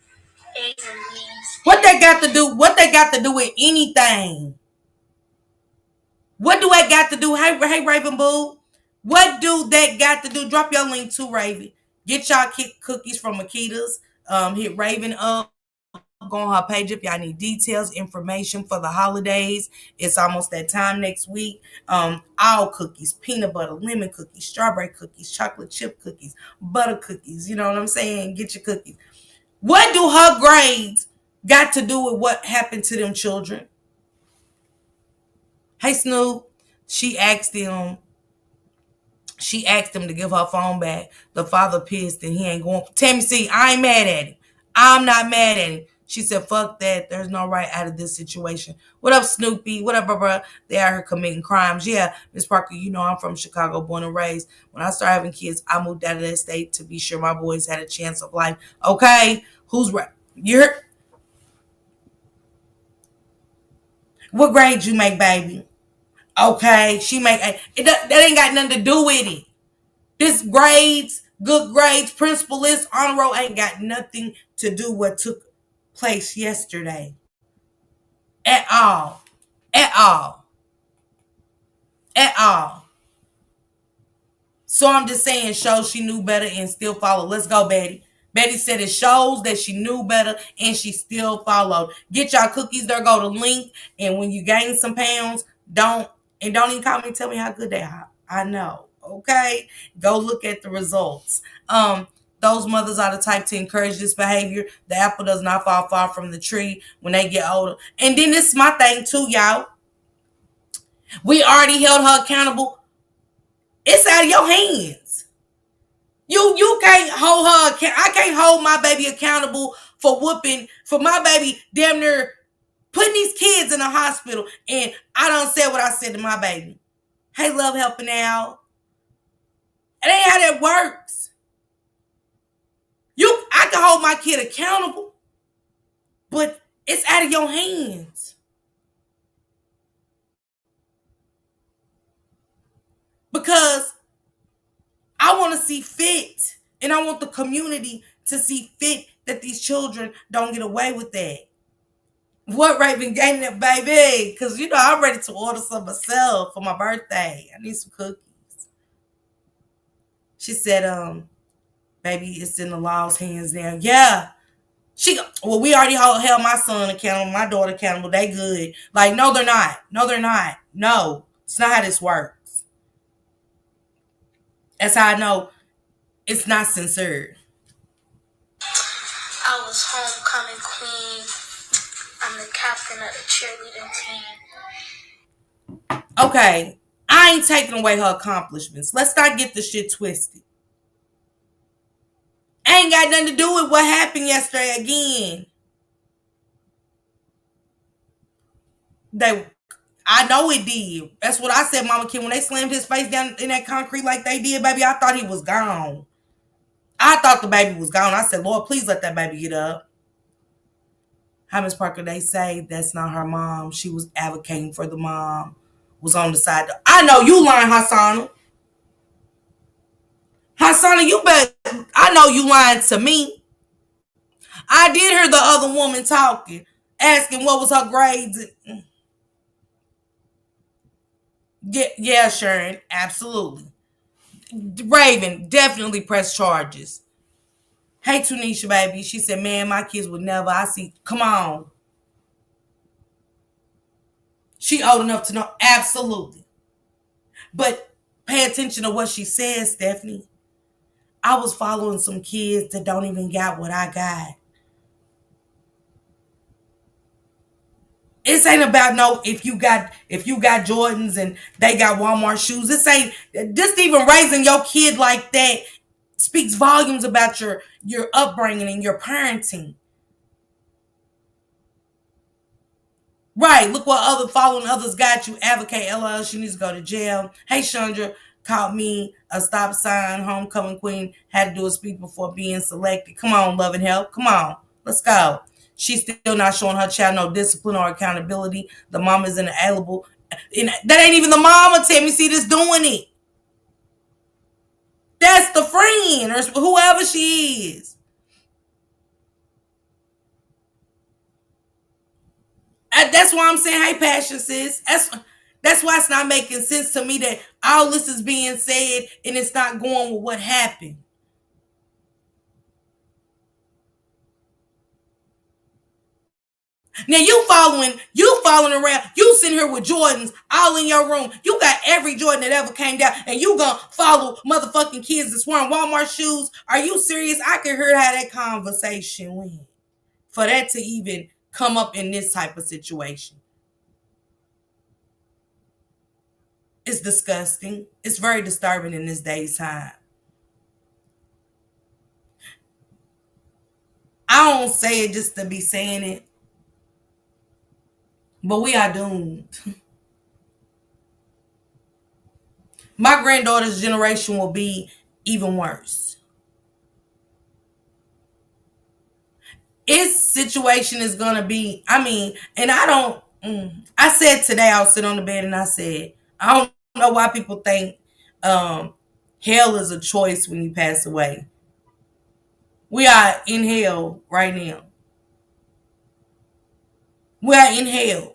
8th and B's. What they got to do with anything? What do I got to do? Hey, Raven Boo. What do that got to do? Drop your link to Raven. Get y'all cookies from Makita's. Hit Raven up. Go on her page if y'all need details, information for the holidays. It's almost that time next week. All cookies, peanut butter, lemon cookies, strawberry cookies, chocolate chip cookies, butter cookies. You know what I'm saying? Get your cookies. What do her grades got to do with what happened to them children? Hey Snoop, she asked him to give her phone back. The father pissed and he ain't going. Tammy C, I ain't mad at him. I'm not mad at him. She said, fuck that. There's no right out of this situation. What up, Snoopy? What up, bro? They out here committing crimes. Yeah, Miss Parker, you know I'm from Chicago, born and raised. When I started having kids, I moved out of that state to be sure my boys had a chance of life. Okay? Who's right? What grade you make, baby? Okay, she make that ain't got nothing to do with it. This grades, good grades, principal list, honor roll ain't got nothing to do with what took place yesterday. At all. At all. At all. So I'm just saying, shows she knew better and still followed. Let's go, Betty. Betty said it shows that she knew better and she still followed. Get y'all cookies there, go to link. And when you gain some pounds, don't even call me and tell me how good they are. I know. Okay? Go look at the results. Those mothers are the type to encourage this behavior. The apple does not fall far from the tree when they get older. And then this is my thing too, y'all. We already held her accountable. It's out of your hands. You can't hold her. I can't hold my baby accountable for my baby damn near putting these kids in the hospital. And I done said what I said to my baby. Hey, love, helping out. It ain't how that works. I can hold my kid accountable, but it's out of your hands. Because I want to see fit, and I want the community to see fit that these children don't get away with that. What Raven gaining it, baby? Because, I'm ready to order some myself for my birthday. I need some cookies. She said, baby, it's in the law's hands now. Yeah. We already held my son accountable, my daughter accountable. They good. Like, no, they're not. No, they're not. No, it's not how this works. That's how I know it's not sincere. I was homecoming queen. I'm the captain of the cheerleading team. Okay, I ain't taking away her accomplishments. Let's not get the shit twisted. Ain't got nothing to do with what happened yesterday again. I know it did. That's what I said, Mama Kim. When they slammed his face down in that concrete like they did, baby, I thought he was gone. I thought the baby was gone. I said, Lord, please let that baby get up. Hi, Miss Parker, they say that's not her mom. She was advocating for the mom. Was on the side. I know you lying, Hassana. Hassana, you bet. I know you lying to me. I did hear the other woman talking, asking what was her grades. Yeah, Sharon, absolutely. Raven, definitely press charges. Hey, Tunisha, baby. She said, man, my kids would never. Come on. She old enough to know. Absolutely. But pay attention to what she says, Stephanie. I was following some kids that don't even got what I got. It ain't about if you got Jordans and they got Walmart shoes. This ain't just even raising your kid like that speaks volumes about your upbringing and your parenting. Right. Look what following others got you. Advocate LL. She needs to go to jail. Hey, Chandra caught me a stop sign. Homecoming queen had to do a speech before being selected. Come on, love and help. Come on. Let's go. She's still not showing her child no discipline or accountability. The mom is inalienable. And that ain't even the mama, Tammy C, that's doing it. That's the friend or whoever she is. That's why I'm saying, hey, Passion sis. That's why it's not making sense to me that all this is being said and it's not going with what happened. Now you following around. You sitting here with Jordans all in your room. You got every Jordan that ever came down, and you gonna follow motherfucking kids that's wearing Walmart shoes. Are you serious? I can hear how that conversation went. For that to even come up in this type of situation. It's disgusting. It's very disturbing in this day's time. I don't say it just to be saying it, but we are doomed. My granddaughter's generation will be even worse. Its situation is going to be, and I said today, I was sitting on the bed and I said, I don't know why people think hell is a choice when you pass away. We are in hell right now. We are in hell.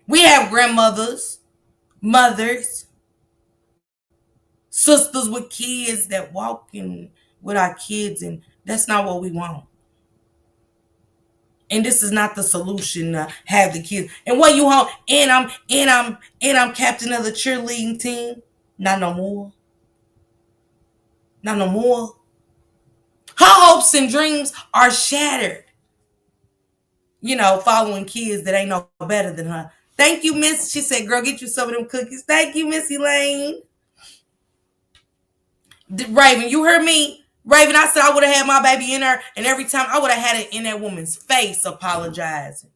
We have grandmothers, mothers, sisters with kids that walk in with our kids, and that's not what we want. And this is not the solution to have the kids. And what you want? And I'm captain of the cheerleading team. Not no more. Not no more. Her hopes and dreams are shattered. Following kids that ain't no better than her. Thank you, Miss. She said, girl, get you some of them cookies. Thank you, Miss Elaine. Raven, you heard me? Raven, I said I would have had my baby in her, and every time I would have had it in that woman's face apologizing.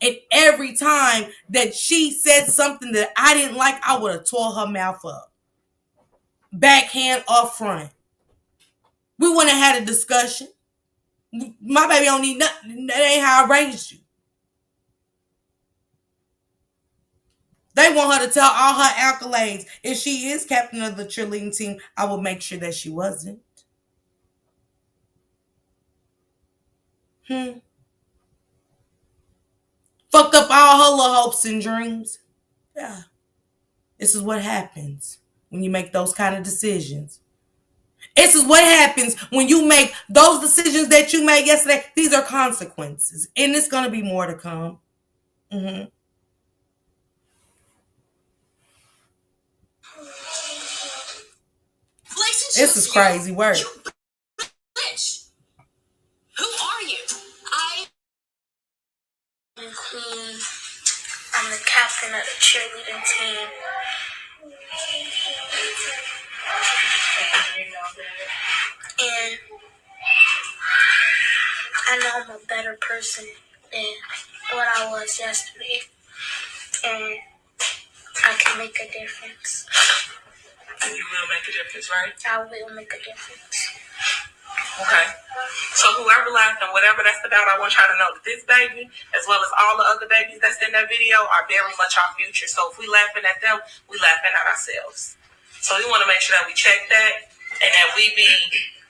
And every time that she said something that I didn't like, I would have tore her mouth up. Backhand or front. We wouldn't have had a discussion. My baby don't need nothing. That ain't how I raised you. They want her to tell all her accolades. If she is captain of the cheerleading team, I will make sure that she wasn't. Fucked up all her little hopes and dreams. Yeah. This is what happens when you make those kind of decisions. This is what happens when you make those decisions that you made yesterday. These are consequences. And it's going to be more to come. This is crazy work. Bitch. Who are you? I'm the captain of the cheerleading team. And I know I'm a better person than what I was yesterday. And I can make a difference. And you will make a difference, right? I will make a difference. Okay. So whoever laughed and whatever that's about, I want y'all to know that this baby, as well as all the other babies that's in that video, are very much our future. So if we laughing at them, we laughing at ourselves. So we want to make sure that we check that and that we be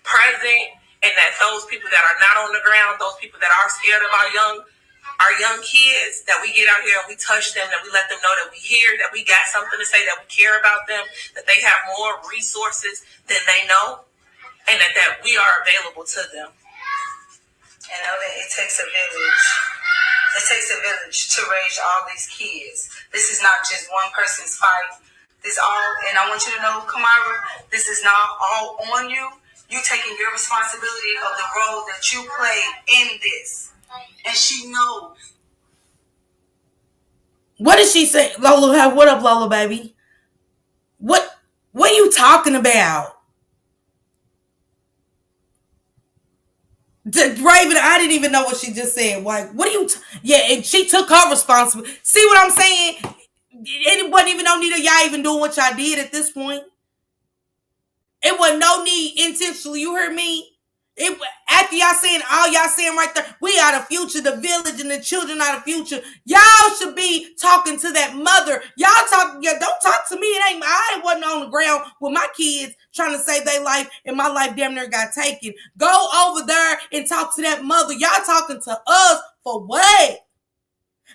present, and that those people that are not on the ground, those people that are scared of our young kids, that we get out here and we touch them, that we let them know that we hear, that we got something to say, that we care about them, that they have more resources than they know, and that we are available to them. And know that it takes a village. It takes a village to raise all these kids. This is not just one person's fight. And I want you to know, Kamara, this is not all on you. You taking your responsibility of the role that you played in this. And she knows. What did she say? Lola, what up, Lola, baby? What are you talking about? Raven, I didn't even know what she just said. Like, what are you... and she took her responsibility. See what I'm saying? It wasn't even no need of y'all even doing what y'all did at this point. It wasn't no need intentionally. You heard me? After y'all saying all y'all saying right there, we are the future, the village and the children are the future. Y'all should be talking to that mother. Don't talk to me. I wasn't on the ground with my kids trying to save their life, and my life damn near got taken. Go over there and talk to that mother. Y'all talking to us for what?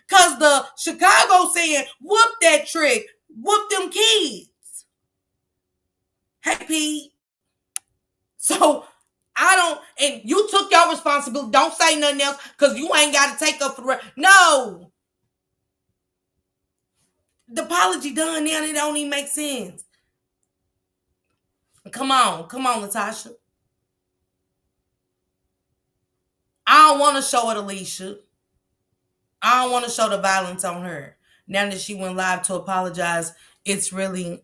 Because the Chicago saying, whoop that trick. Whoop them kids. Hey, Pete. So I don't, and you took your responsibility. Don't say nothing else because you ain't got to take up for the rest. No. The apology done now. It don't even make sense. Come on, Latasha. I don't want to show it, Alicia. I don't want to show the violence on her. Now that she went live to apologize, it's really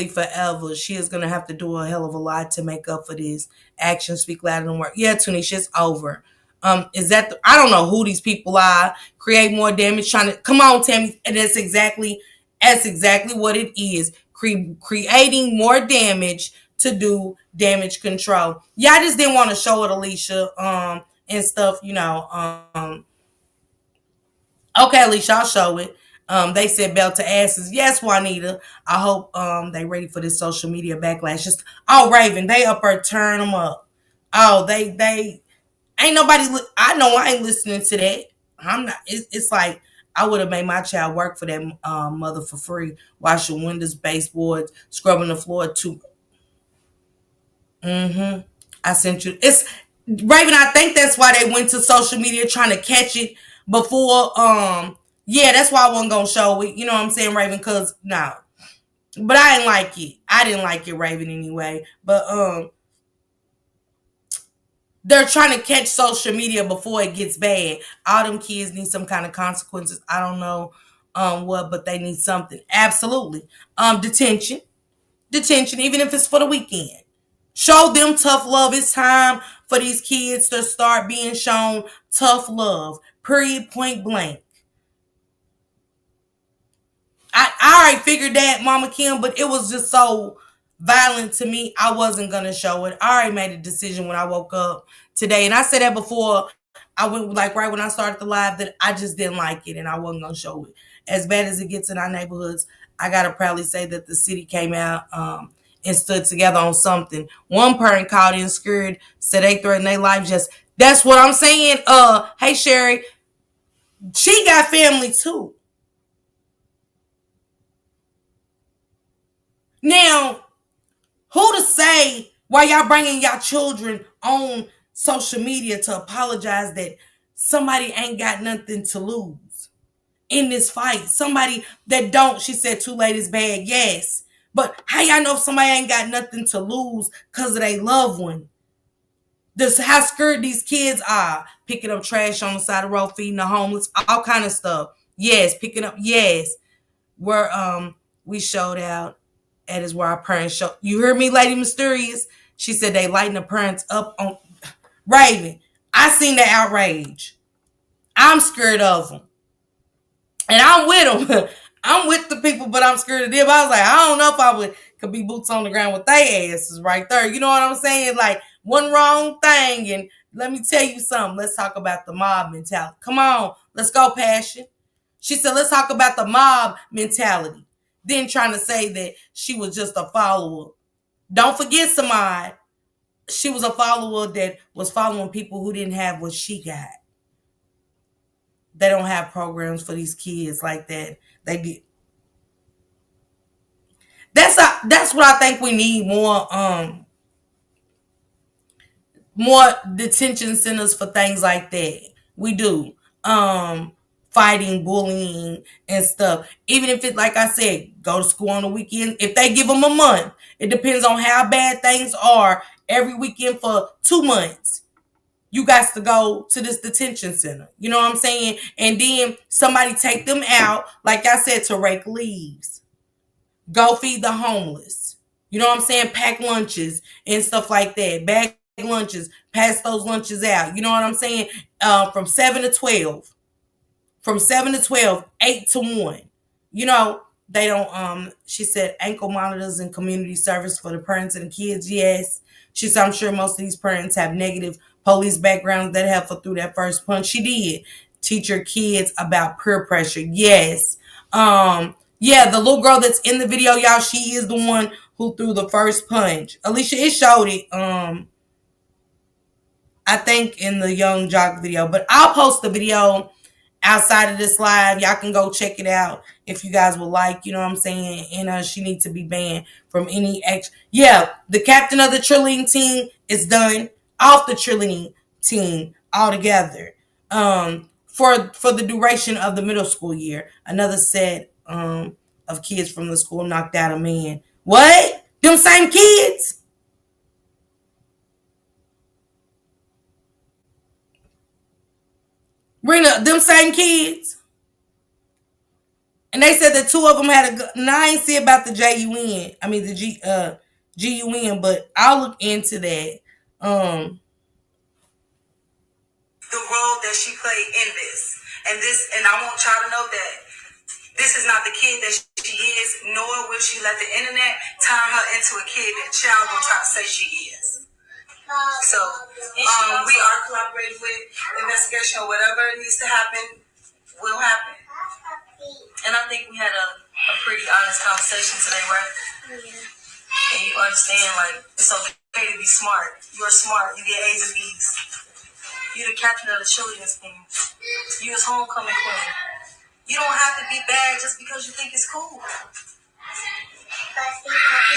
forever. She is gonna have to do a hell of a lot to make up for this. Actions speak louder than words. Yeah, Tanisha, it's over. Is that I don't know who these people are. Create more damage, trying to come on, Tammy. And that's exactly what it is. Creating more damage to do damage control. Yeah, I just didn't want to show it, Alicia. And stuff, Okay, Alicia, I'll show it. They said belt to asses. Yes, Juanita. I hope they ready for this social media backlash. Just Raven, they up there turn them up. They ain't nobody. I know I ain't listening to that. I'm not. It's like I would have made my child work for that mother for free, washing windows, baseboards, scrubbing the floor too. I sent you. It's Raven. I think that's why they went to social media trying to catch it before. Yeah, that's why I wasn't gonna show it. You know what I'm saying, Raven? Cause no, but I didn't like it. I didn't like it, Raven, anyway. But they're trying to catch social media before it gets bad. All them kids need some kind of consequences. I don't know what, but they need something. Absolutely. Detention, even if it's for the weekend. Show them tough love. It's time for these kids to start being shown tough love. Period, point blank. I already figured that, Mama Kim, but it was just so violent to me. I wasn't going to show it. I already made a decision when I woke up today. And I said that before I went, like right when I started the live, that I just didn't like it and I wasn't going to show it. As bad as it gets in our neighborhoods, I got to proudly say that the city came out and stood together on something. One parent called in scared, said they threatened their life. Just that's what I'm saying. Hey Sherry, she got family too. Now, who to say why y'all bringing y'all children on social media to apologize that somebody ain't got nothing to lose in this fight? Somebody that don't, she said too late is bad, yes. But how y'all know if somebody ain't got nothing to lose because of their loved one? This how scared these kids are. Picking up trash on the side of the road, feeding the homeless, all kind of stuff. Yes, picking up, yes. Where we showed out at is where our parents show. You heard me, Lady Mysterious? She said they lighten the parents up on Raven. I seen the outrage. I'm scared of them. And I'm with them. I'm with the people, but I'm scared of them. I was like, I don't know if I could be boots on the ground with their asses right there. You know what I'm saying? Like one wrong thing. And let me tell you something. Let's talk about the mob mentality. Come on. Let's go, Passion. She said, let's talk about the mob mentality. Then trying to say that she was just a follower. Don't forget, Samad, she was a follower that was following people who didn't have what she got. They don't have programs for these kids like that. They did. That's what I think we need more detention centers for things like that. We do. Fighting, bullying, and stuff. Even if it, like I said, go to school on the weekend. If they give them a month, it depends on how bad things are. Every weekend for 2 months, you got to go to this detention center. You know what I'm saying? And then somebody take them out, like I said, to rake leaves. Go feed the homeless. You know what I'm saying? Pack lunches and stuff like that. Bag lunches. Pass those lunches out. You know what I'm saying? From 7 to 12. From 7 to 12, 8 to 1. You know, they don't, she said ankle monitors and community service for the parents and the kids. Yes. She said, I'm sure most of these parents have negative police backgrounds that helped her through that first punch. She did. Teach your kids about peer pressure. Yes. Yeah, the little girl that's in the video, y'all, she is the one who threw the first punch. Alicia, it showed it, I think in the Young Jock video, but I'll post the video outside of this live. Y'all can go check it out if you guys would like. You know what I'm saying? And she needs to be banned from any action. Yeah, the captain of the cheerleading team is done. Off the cheerleading team altogether. For the duration of the middle school year. Another set of kids from the school knocked out a man. What? Them same kids? Rena, them same kids? And they said that two of them had a gun. Now I ain't see about the JUN. I mean the GUN, but I'll look into that. The role that she played in this. And I want y'all to know that this is not the kid that she is, nor will she let the internet turn her into a kid that child will try to say she is. So we are collaborating with investigation or whatever needs to happen will happen. And I think we had a pretty honest conversation today, right? Yeah. And you understand, like, it's okay to be smart. You're smart. You get A's and B's. You're the captain of the cheerleading team. You're his homecoming queen. You don't have to be bad just because you think it's cool. You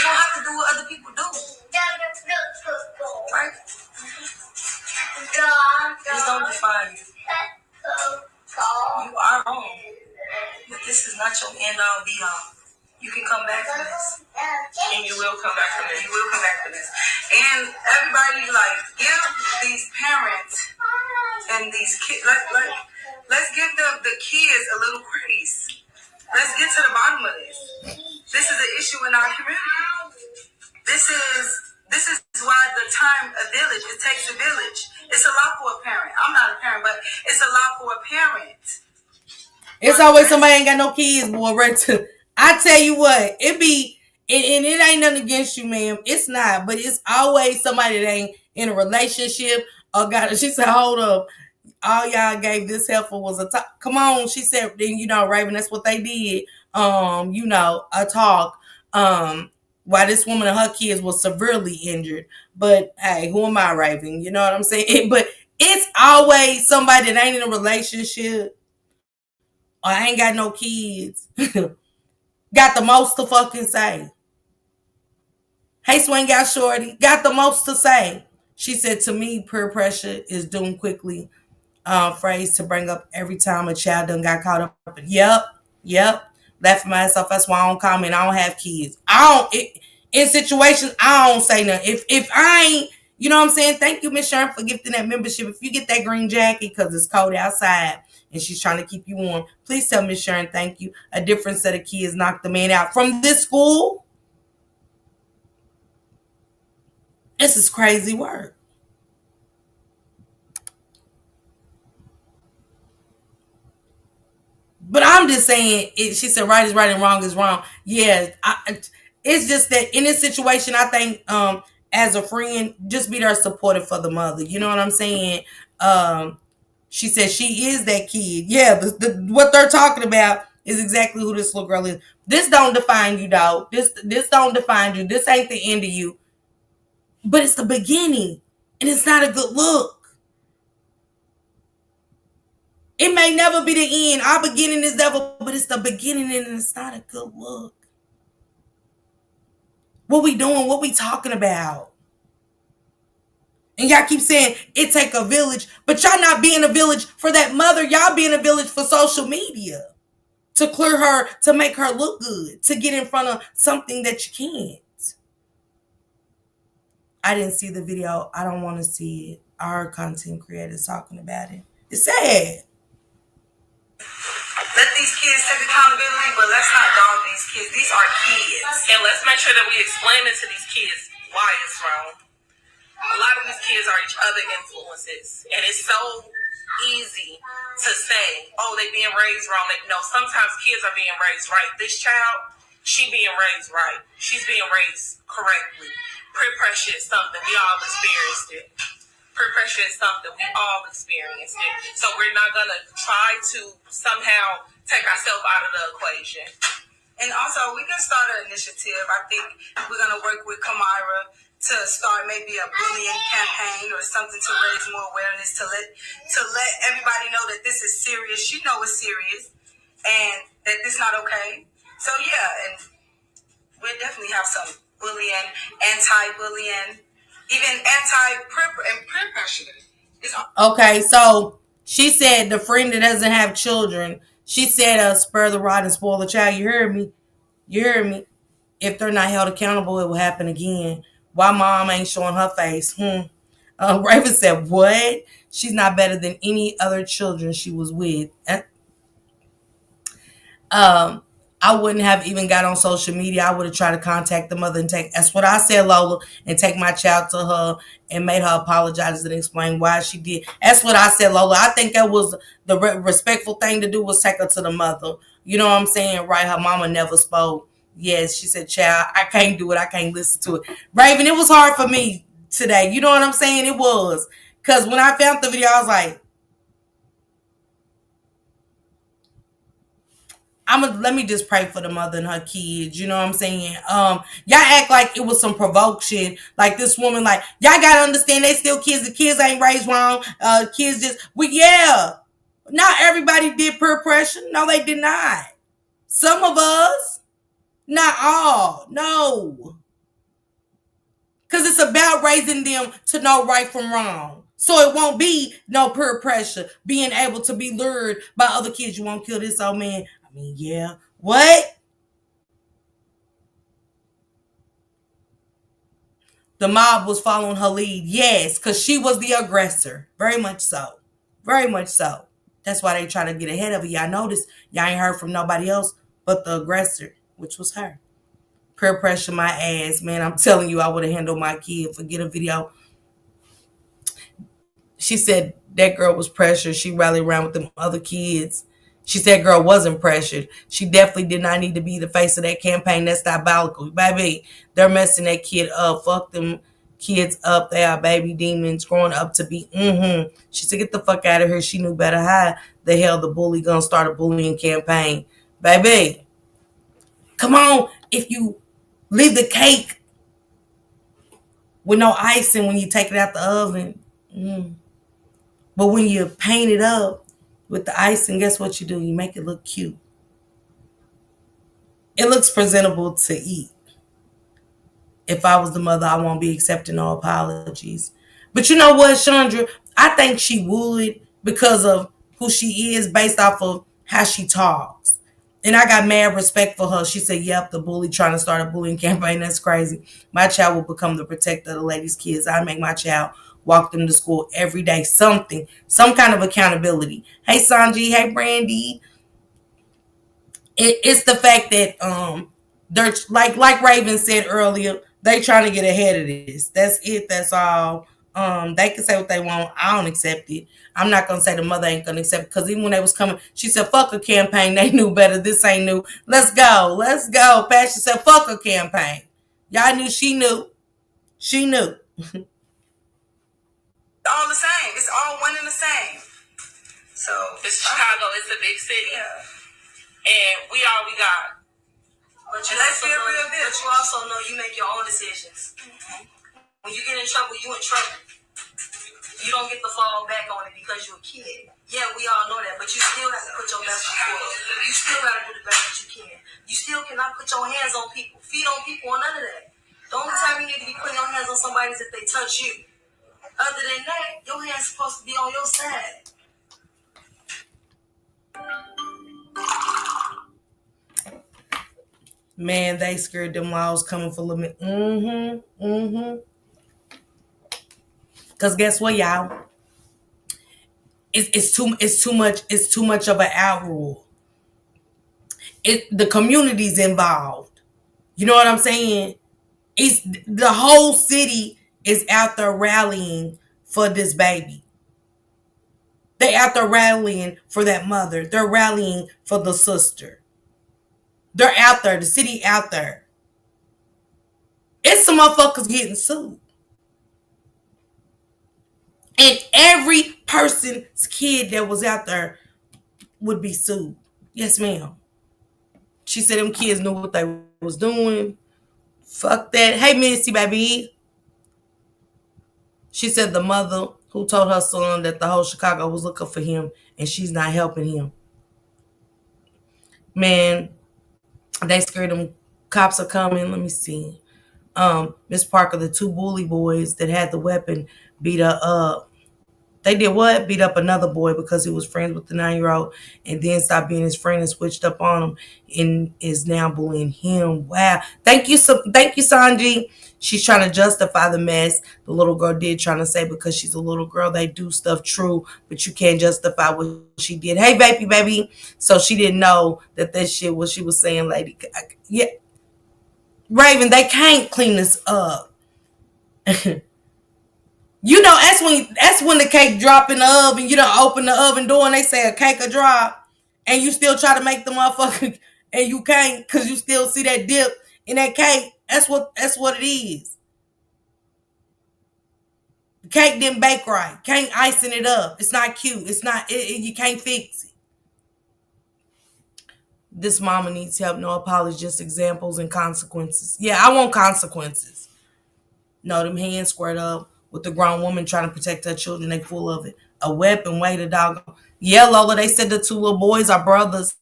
don't have to do what other people do. Right? Just don't define you. You are wrong. But this is not your end all be all. You can come back from this. And you will come back from this. You will come back from this. And everybody, like, give these parents and these kids, let's give the kids a little grace. Let's get to the bottom of this. This is an issue in our community. This is why the term a village, it takes a village. It's a lot for a parent. I'm not a parent, but it's a lot for a parent. It's always somebody ain't got no kids, boy. Right to, I tell you what, it be, and it ain't nothing against you, ma'am. It's not, but it's always somebody that ain't in a relationship or got. She said, "Hold up, all y'all gave this heifer was a talk." Come on, she said. Then Raven, that's what they did. A talk. Why this woman and her kids was severely injured. But hey, who am I, Raven? You know what I'm saying? But it's always somebody that ain't in a relationship. Or I ain't got no kids. Got the most to fucking say. Hey, Swing got shorty. Got the most to say. She said to me, peer pressure is doomed quickly. Phrase to bring up every time a child done got caught up. Yep. Laughing myself. That's why I don't comment. I don't have kids. In situations, I don't say nothing. If I ain't, you know what I'm saying? Thank you, Miss Sharon, for gifting that membership. If you get that green jacket because it's cold outside and she's trying to keep you warm, please tell Miss Sharon thank you. A different set of kids knocked the man out from this school. This is crazy work. But I'm just saying, she said right is right and wrong is wrong. Yeah, it's just that in this situation, I think as a friend, just be there supportive for the mother. You know what I'm saying? She said she is that kid. Yeah, what they're talking about is exactly who this little girl is. This don't define you, dog. This don't define you. This ain't the end of you. But it's the beginning, and it's not a good look. It may never be the end. Our beginning is never, but it's the beginning, and it's not a good look. What we doing? What we talking about? And y'all keep saying it take a village, but y'all not being a village for that mother. Y'all being a village for social media. To clear her, to make her look good, to get in front of something that you can't. I didn't see the video. I don't want to see it. I heard content creators talking about it. It's sad. Let these kids take accountability, but let's not dog these kids. These are kids. And let's make sure that we explain it to these kids why it's wrong. A lot of these kids are each other influences. And it's so easy to say, oh, they being raised wrong. No, sometimes kids are being raised right. This child, she being raised right. She's being raised correctly. Peer pressure is something. We all experienced it. Peer pressure is something. We all experienced it. So we're not going to try to somehow take ourselves out of the equation. And also, we can start an initiative. I think we're going to work with Kamira to start maybe a bullying campaign or something to raise more awareness to let everybody know that this is serious. She know it's serious and that this not okay. So yeah, and we definitely have some bullying, anti-bullying, even anti-peer pressure. Okay, so she said the friend that doesn't have children, she said spur the rod and spoil the child. You heard me? You heard me? If they're not held accountable, it will happen again. Why mom ain't showing her face? Raven said, what? She's not better than any other children she was with. Um, I wouldn't have even got on social media. I would have tried to contact the mother and take, that's what I said, Lola, and take my child to her and made her apologize and explain why she did. That's what I said, Lola. I think that was the respectful thing to do, was take her to the mother. You know what I'm saying? Right? Her mama never spoke. Yes, she said, child, I can't do it. I can't listen to it. Raven, it was hard for me today. You know what I'm saying? It was. Because when I found the video, I was like, let me just pray for the mother and her kids. You know what I'm saying? Y'all act like it was some provocation. Like this woman, like, y'all gotta understand they still kids. The kids ain't raised wrong. Kids just, yeah. Not everybody did peer pressure. No, they did not. Some of us, not all. No. Because it's about raising them to know right from wrong. So it won't be no peer pressure. Being able to be lured by other kids. You won't kill this old man. I mean, yeah. What? The mob was following her lead. Yes, because she was the aggressor. Very much so. Very much so. That's why they try to get ahead of it. Y'all notice, y'all ain't heard from nobody else but the aggressor, which was her. Peer pressure my ass, man. I'm telling you, I would have handled my kid. Forget a video. She said that girl was pressured. She rallied around with them other kids. She said girl wasn't pressured. She definitely did not need to be the face of that campaign. That's diabolical. Baby, they're messing that kid up. Fuck them kids up. They are baby demons growing up to be. She said, get the fuck out of here. She knew better. How the hell the bully gonna start a bullying campaign? Baby, come on. If you leave the cake with no icing when you take it out the oven. But when you paint it up with the icing, guess what you do? You make it look cute. It looks presentable to eat. If I was the mother, I won't be accepting no apologies. But you know what, Chandra? I think she would, because of who she is, based off of how she talks. And I got mad respect for her. She said, yep, the bully trying to start a bullying campaign. That's crazy. My child will become the protector of the ladies' kids. I make my child walk them to school every day. Something, some kind of accountability. Hey, Sanji. Hey, Brandy. It's the fact that they're like Raven said earlier, they trying to get ahead of this. That's it. That's all. They can say what they want. I don't accept it. I'm not gonna say the mother ain't gonna accept it, because even when they was coming, she said, fuck a campaign. They knew better. This ain't new. Let's go. Let's go. Passion said, fuck a campaign. Y'all knew she knew. She knew. All the same. It's all one and the same. So it's Chicago. It's a big city. Yeah. And we all we got. But let's be real bit. But you also know you make your own decisions. When you get in trouble, you in trouble. You don't get to fall back on it because you're a kid. Yeah, we all know that, but you still have to put your best foot forward. You still got to do the best that you can. You still cannot put your hands on people, feet on people, or none of that. The only time you need to be putting your hands on somebody is if they touch you. Other than that, your hand's supposed to be on your side. Man, they scared them laws coming for limit. Cause guess what, y'all? It's too much of an outroar. The community's involved. You know what I'm saying? It's the whole city is out there rallying for this baby. They out there rallying for that mother. They're rallying for the sister. They're out there. The city out there. It's some motherfuckers getting sued. And every person's kid that was out there would be sued. Yes, ma'am. She said them kids knew what they was doing. Fuck that. Hey, Missy, baby. She said the mother who told her son that the whole Chicago was looking for him and she's not helping him. Man, they scared them cops are coming. Let me see. Miss Parker, the two bully boys that had the weapon beat her up. They did what? Beat up another boy because he was friends with the 9-year-old and then stopped being his friend and switched up on him and is now bullying him. Wow. Thank you, Sanji. She's trying to justify the mess the little girl did, trying to say because she's a little girl, they do stuff true, but you can't justify what she did. Hey, baby. So she didn't know that shit, what she was saying, lady. Yeah. Raven, they can't clean this up. You know, that's when the cake drop in the oven. You don't open the oven door and they say a cake a drop, and you still try to make the motherfucker, and you can't because you still see that dip in that cake. That's what it is. The cake didn't bake right. Can't icing it up. It's not cute. It's not. You can't fix it. This mama needs help. No apologies, just examples and consequences. Yeah, I want consequences. No, them hands squared up with the grown woman trying to protect her children. They full of it. A weapon, wait a dog. Yeah, Lola, they said the two little boys are brothers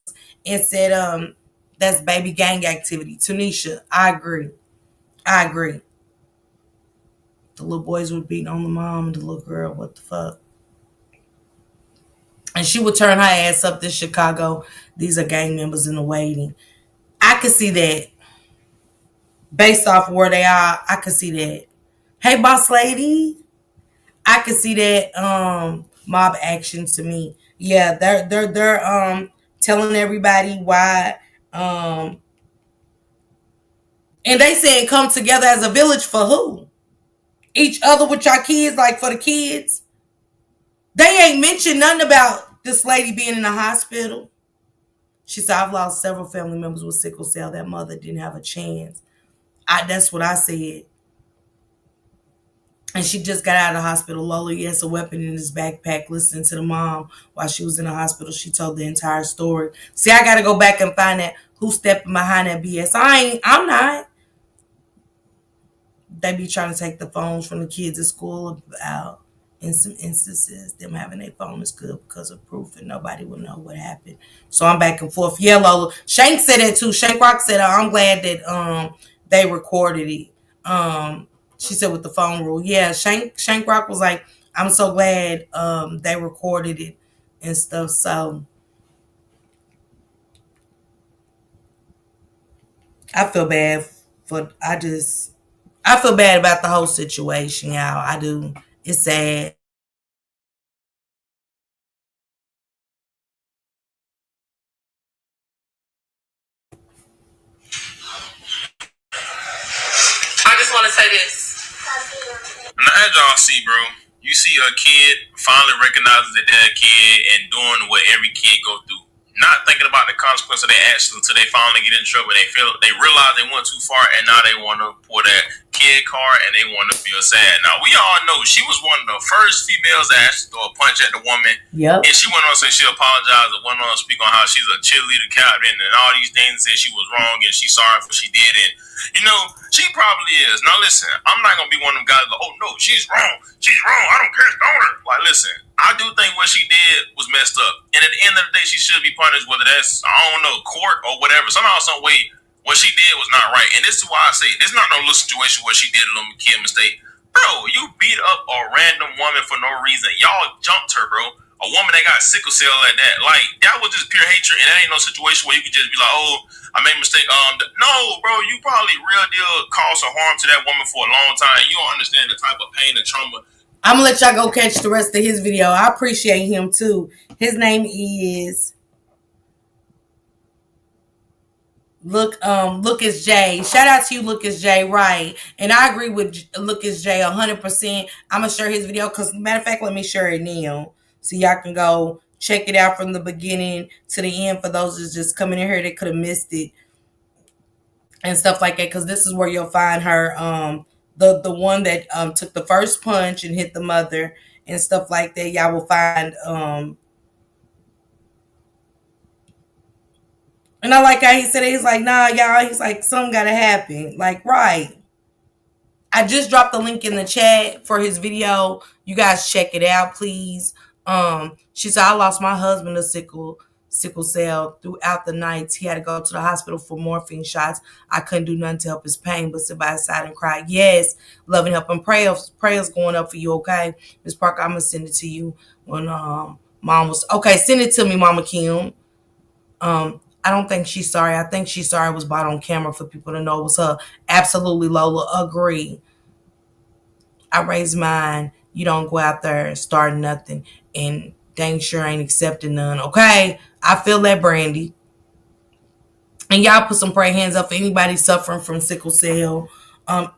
and said that's baby gang activity. Tanisha, I agree. The little boys were beating on the mom and the little girl. What the fuck? And she would turn her ass up to Chicago. These are gang members in the waiting. I could see that. Based off where they are, I could see that. Hey, boss lady. I could see that mob action to me. Yeah, they're telling everybody why and they saying come together as a village for who? Each other with your kids, like for the kids. They ain't mentioned nothing about this lady being in the hospital. She said, I've lost several family members with sickle cell. That mother didn't have a chance. That's what I said. And she just got out of the hospital. Lola, he has a weapon in his backpack. Listening to the mom while she was in the hospital, she told the entire story. See, I got to go back and find that who's stepping behind that BS. I'm not. They be trying to take the phones from the kids at school out. In some instances, them having their phone is good because of proof and nobody will know what happened. So I'm back and forth. Yeah, Lola. Shank said that too. Shank Rock said, I'm glad that they recorded it. She said with the phone rule. Yeah, Shank Rock was like, I'm so glad they recorded it and stuff. So I feel bad I feel bad about the whole situation, y'all. I do. It's sad. I just want to say this. Now, as y'all see, bro, you see a kid finally recognizes that they're a kid and doing what every kid go through. Not thinking about the consequence of their actions until they finally get in trouble. They realize they went too far and now they want to pull that kid card and they want to feel sad. Now we all know she was one of the first females that actually throw a punch at the woman. Yep. And she went on to say she apologized and went on to speak on how she's a cheerleader captain and all these things, and said she was wrong and she's sorry for what she did. And you know, she probably is. Now listen, I'm not gonna be one of them guys that, oh no, she's wrong. She's wrong. I don't care, stone her. Like listen, I do think what she did was messed up. And at the end of the day, she should be punished, whether that's, I don't know, court or whatever. Somehow, some way, what she did was not right. And this is why I say, this is not no little situation where she did a little kid mistake. Bro, you beat up a random woman for no reason. Y'all jumped her, bro. A woman that got sickle cell like that. Like, that was just pure hatred. And that ain't no situation where you could just be like, oh, I made a mistake. No, bro, you probably real deal caused some harm to that woman for a long time. You don't understand the type of pain and trauma. I'm gonna let y'all go catch the rest of his video. I appreciate him too. His name is Lucas J. Shout out to you, Lucas J. Right, and I agree with Lucas J 100%. I'm gonna share his video because, matter of fact, let me share it now so y'all can go check it out from the beginning to the end. For those who's just coming in here, they could have missed it and stuff like that. Because this is where you'll find her, the one that took the first punch and hit the mother and stuff like that. Y'all will find and I like how he said it. He's like, nah, y'all. He's like, something gotta happen. Like, right. I just dropped the link in the chat for his video. You guys check it out, please. She said, I lost my husband to sickle cell throughout the nights. He had to go to the hospital for morphine shots. I couldn't do nothing to help his pain, but sit by his side and cry. Yes, loving help and prayers going up for you, okay? Ms. Parker, I'm gonna send it to you when mom was okay, send it to me, Mama Kim. I don't think she's sorry. I think she's sorry it was bought on camera for people to know it was her. Absolutely, Lola. Agree. I raised mine. You don't go out there and start nothing and dang sure ain't accepting none. Okay? I feel that, Brandy. And y'all put some prayer hands up for anybody suffering from sickle cell,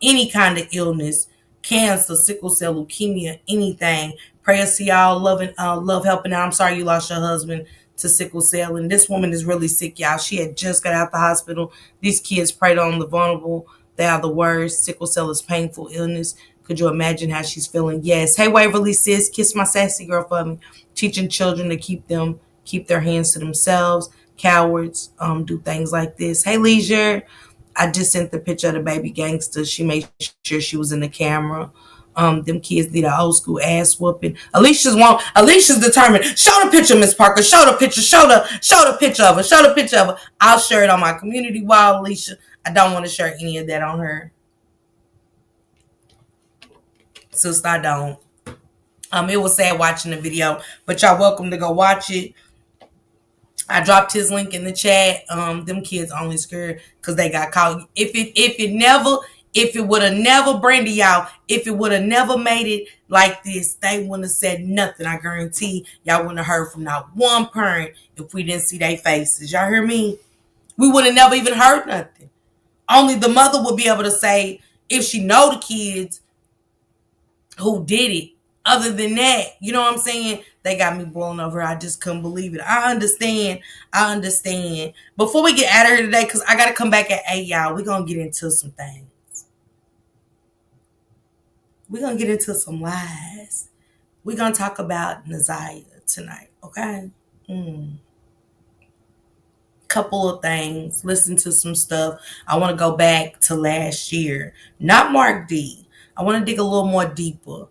any kind of illness, cancer, sickle cell, leukemia, anything. Prayers to y'all, love helping out. I'm sorry you lost your husband to sickle cell, and this woman is really sick, y'all. She had just got out the hospital. These kids preyed on the vulnerable. They are the worst. Sickle cell is painful illness. Could you imagine how she's feeling? Yes. Hey, Waverly sis, kiss my sassy girl for me. Teaching children to keep their hands to themselves. Cowards do things like this. Hey, Leisure. I just sent the picture of the baby gangster. She made sure she was in the camera. Them kids need an old school ass whooping. Alicia's determined. Show the picture, Miss Parker. Show the picture. Show the picture of her. Show the picture of her. I'll share it on my community wall, Alicia. I don't want to share any of that on her. Sister, I don't. It was sad watching the video, but y'all welcome to go watch it. I dropped his link in the chat. Them kids only scared because they got caught. If it would have never, Brandy, y'all, if it would have never made it like this, they wouldn't have said nothing. I guarantee y'all wouldn't have heard from not one parent if we didn't see their faces. Y'all hear me? We would have never even heard nothing. Only the mother would be able to say if she know the kids who did it. Other than that, you know what I'm saying? They got me blown over. I just couldn't believe it. I understand. Before we get out of here today, because I got to come back at 8, y'all, we're going to get into some things. We're going to get into some lies. We're going to talk about Naziah tonight, okay? Couple of things. Listen to some stuff. I want to go back to last year. Not Mark D. I want to dig a little more deeper.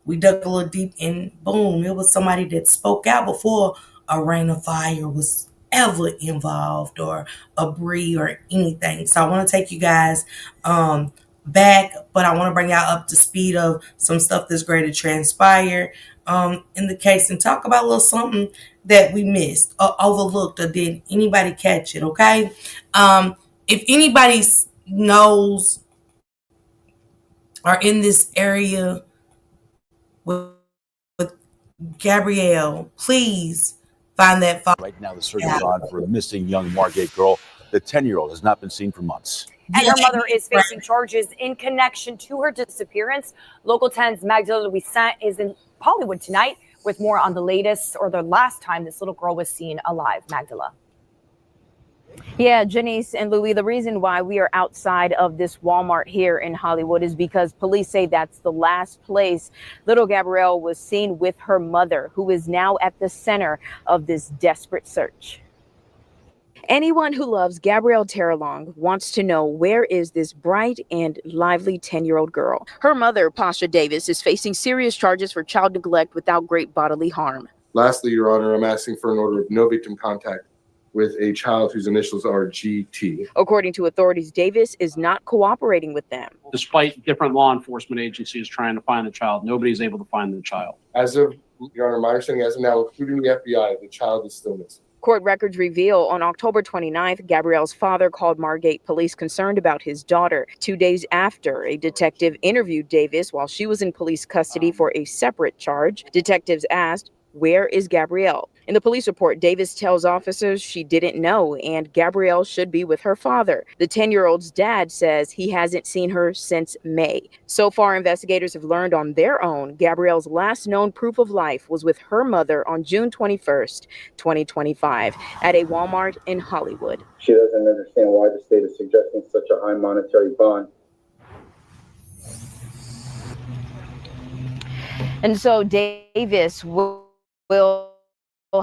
We dug a little deep and boom, it was somebody that spoke out before a Rain of Fire was ever involved or a Bree or anything. So I want to take you guys back, but I want to bring y'all up to speed of some stuff that's going to transpire in the case and talk about a little something that we missed or overlooked or did anybody catch it, okay? If anybody knows or in this area with Gabrielle, please find that file. Right now, the search is on for the missing young Margate girl. The 10-year-old has not been seen for months. And her mother is facing charges in connection to her disappearance. Local 10's Magdalena Louisant is in Hollywood tonight with more on the latest or the last time this little girl was seen alive. Magdala. Yeah, Janice and Louis, the reason why we are outside of this Walmart here in Hollywood is because police say that's the last place little Gabrielle was seen with her mother, who is now at the center of this desperate search. Anyone who loves Gabrielle Terrelonge wants to know, where is this bright and lively 10-year-old girl? Her mother, Pasha Davis, is facing serious charges for child neglect without great bodily harm. Lastly, Your Honor, I'm asking for an order of no victim contact with a child whose initials are GT. According to authorities, Davis is not cooperating with them. Despite different law enforcement agencies trying to find the child, nobody's able to find the child. As of, Your Honor, my understanding as of now, including the FBI, the child is still missing. Court records reveal on October 29th, Gabrielle's father called Margate police concerned about his daughter. 2 days after, a detective interviewed Davis while she was in police custody for a separate charge. Detectives asked, "Where is Gabrielle?" In the police report, Davis tells officers she didn't know and Gabrielle should be with her father. The 10-year-old's dad says he hasn't seen her since May. So far, investigators have learned on their own Gabrielle's last known proof of life was with her mother on June 21st, 2025, at a Walmart in Hollywood. She doesn't understand why the state is suggesting such a high monetary bond. And so Davis will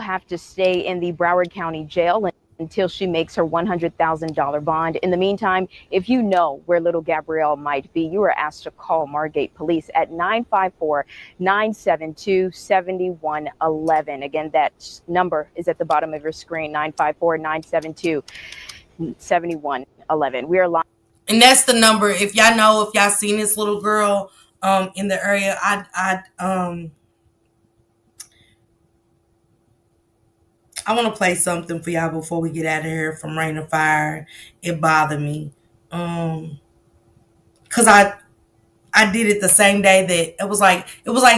have to stay in the Broward County Jail until she makes her $100,000 bond. In the meantime, if you know where little Gabrielle might be, you are asked to call Margate Police at 954-972-7111. Again, that number is at the bottom of your screen, 954-972-7111. We are live. And that's the number. If y'all know, if y'all seen this little girl in the area, I want to play something for y'all before we get out of here from Rain or Fire. It bothered me. Cause I did it the same day that it was like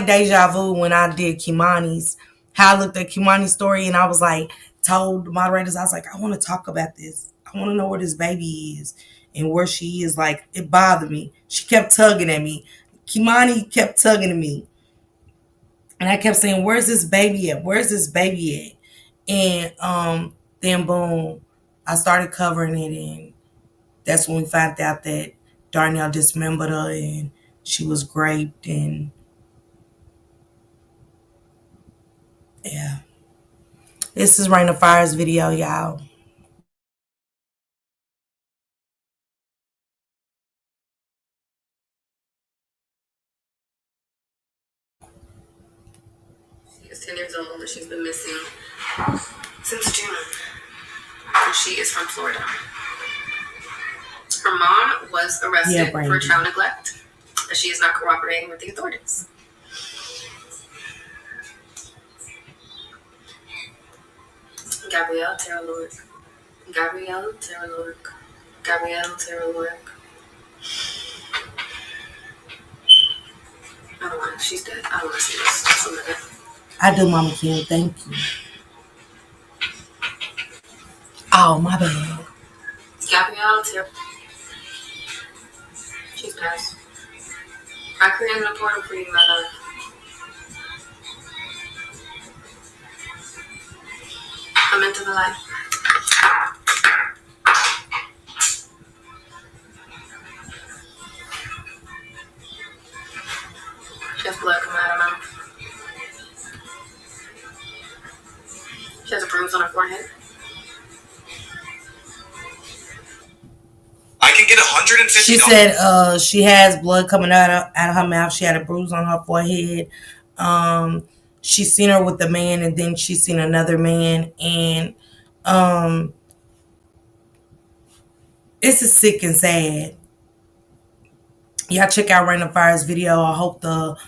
deja vu when I did Kimani's. How I looked at Kimani's story and I was like, told the moderators, I was like, I want to talk about this. I want to know where this baby is and where she is. Like, it bothered me. She kept tugging at me. Kimani kept tugging at me. And I kept saying, where's this baby at? Where's this baby at? And then boom, I started covering it, and that's when we found out that Darnell dismembered her and she was raped. And yeah, this is Rain of Fire's video, y'all. She is 10 years old and she's been missing since June. And she is from Florida. Her mom was arrested for child neglect, and she is not cooperating with the authorities. Gabrielle Terrelonge. Gabrielle Terrelonge. Gabrielle Terrelonge. I don't want. She's dead. I don't want to see this. Just a minute. I do, Mama Kim. Thank you. Oh, my bad. Gabrielle Terrelonge. She's passed. I created a portal for you, my love. Come into the light. She has blood coming out of her mouth. She has a bruise on her forehead. I can get $150. She said she has blood coming out of her mouth. She had a bruise on her forehead. She seen her with the man, and then she seen another man. And this is sick and sad. Y'all check out Rain of Fire's video. I hope the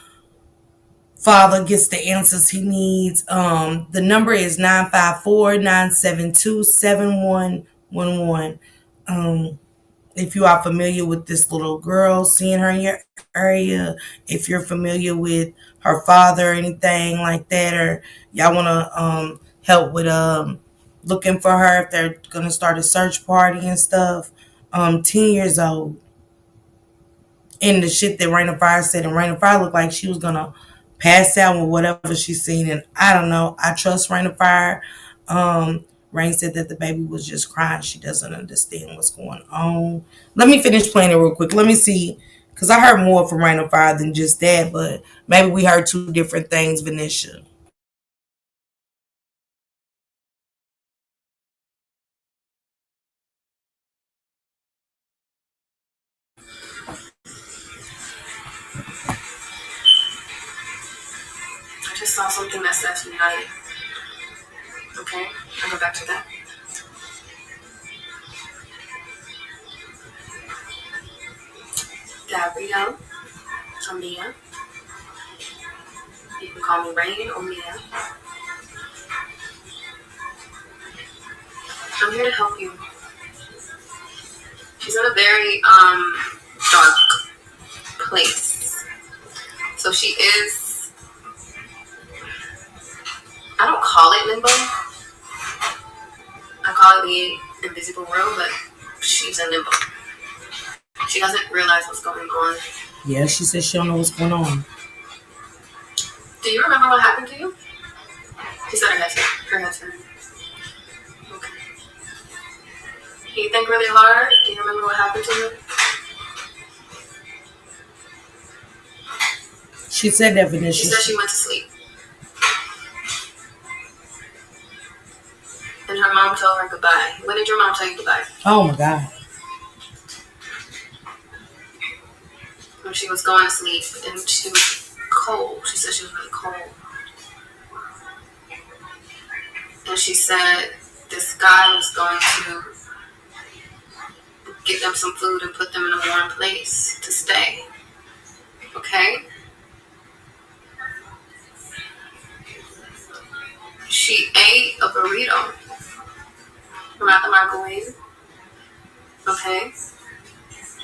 father gets the answers he needs. The number is 954-972-7111. If you are familiar with this little girl, seeing her in your area, if you're familiar with her father or anything like that, or y'all want to help with looking for her, if they're going to start a search party and stuff, 10 years old. And the shit that Rain of Fire said, and Rain of Fire looked like she was going to pass out with whatever she's seen. And I don't know. I trust Rain of Fire. Rain said that the baby was just crying. She doesn't understand what's going on. Let me finish playing it real quick. Let me see. Because I heard more from Rain of Fire than just that. But maybe we heard two different things, Venetia. I just saw something that says United. Okay? I'll go back to that. Gabrielle, or Mia. You can call me Rain or Mia. I'm here to help you. She's in a very dark place. So she is, I don't call it limbo. I call it the invisible world, but she's in limbo. She doesn't realize what's going on. Yeah, she said she don't know what's going on. Do you remember what happened to you? She said her head's hurt. Okay. Can you think really hard? Do you remember what happened to you? She said that, Venetia. She said she went to sleep. And and her mom told her goodbye. When did your mom tell you goodbye? Oh my God. When she was going to sleep, and she was cold. She said she was really cold. And she said this guy was going to get them some food and put them in a warm place to stay. Okay? She ate a burrito from out the microwave. Okay?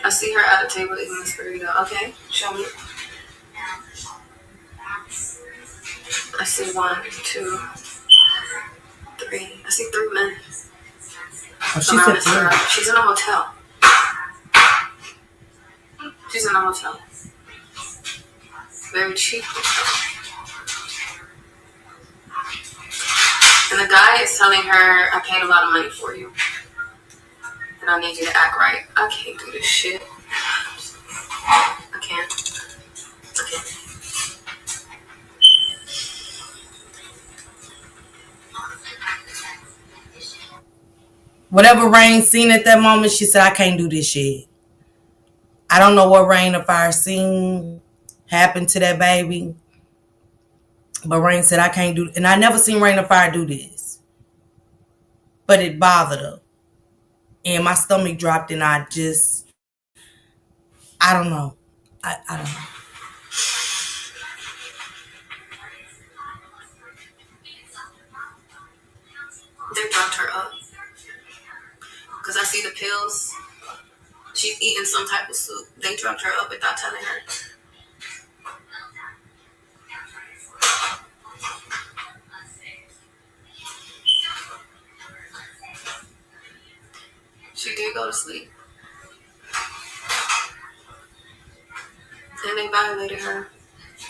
I see her at the table eating this burrito. Okay? Show me. I see 1, 2, 3. I see 3 men. Oh, she said 3. She's in a hotel. She's in a hotel. Very cheap hotel. And the guy is telling her, I paid a lot of money for you. And I need you to act right. I can't do this shit. I can't. Whatever Rain seen at that moment, she said, I can't do this shit. I don't know what Rain or Fire seen happen to that baby. But Rain said, I can't do, and I never seen Rain or Fire do this. But it bothered her. And my stomach dropped, and I don't know. I don't know. They drugged her up. Because I see the pills. She's eating some type of soup. They drugged her up without telling her. She did go to sleep. And they violated her.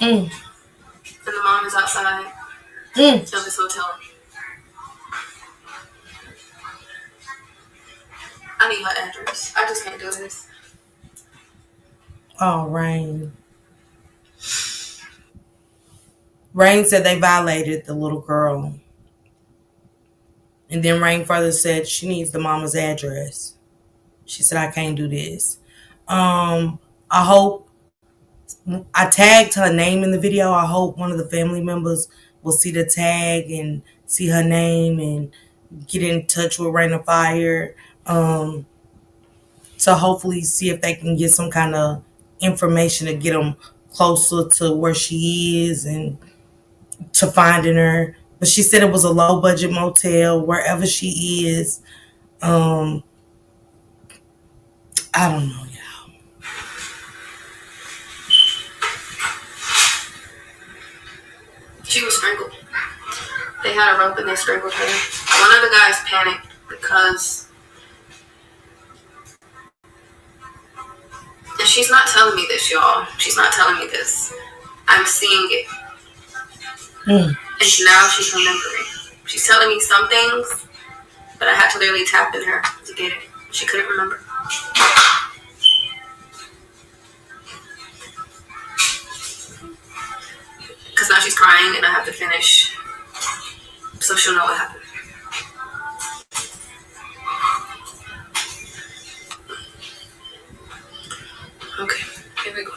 And the mom is outside of this hotel. I need her address. I just can't do this. Oh, Rain. Rain said they violated the little girl. And then Rain further said she needs the mama's address. She said, I can't do this. I hope, I tagged her name in the video. I hope one of the family members will see the tag and see her name and get in touch with Rain of Fire. To hopefully see if they can get some kind of information to get them closer to where she is and to finding her. But she said it was a low budget motel wherever she is. I don't know, y'all. She was strangled. They had a rope and they strangled her. One of the guys panicked because, and she's not telling me this, y'all. She's not telling me this. I'm seeing it. And now she's remembering. She's telling me some things, but I had to literally tap in her to get it. She couldn't remember. Because now she's crying and I have to finish so she'll know what happened. Okay, here we go.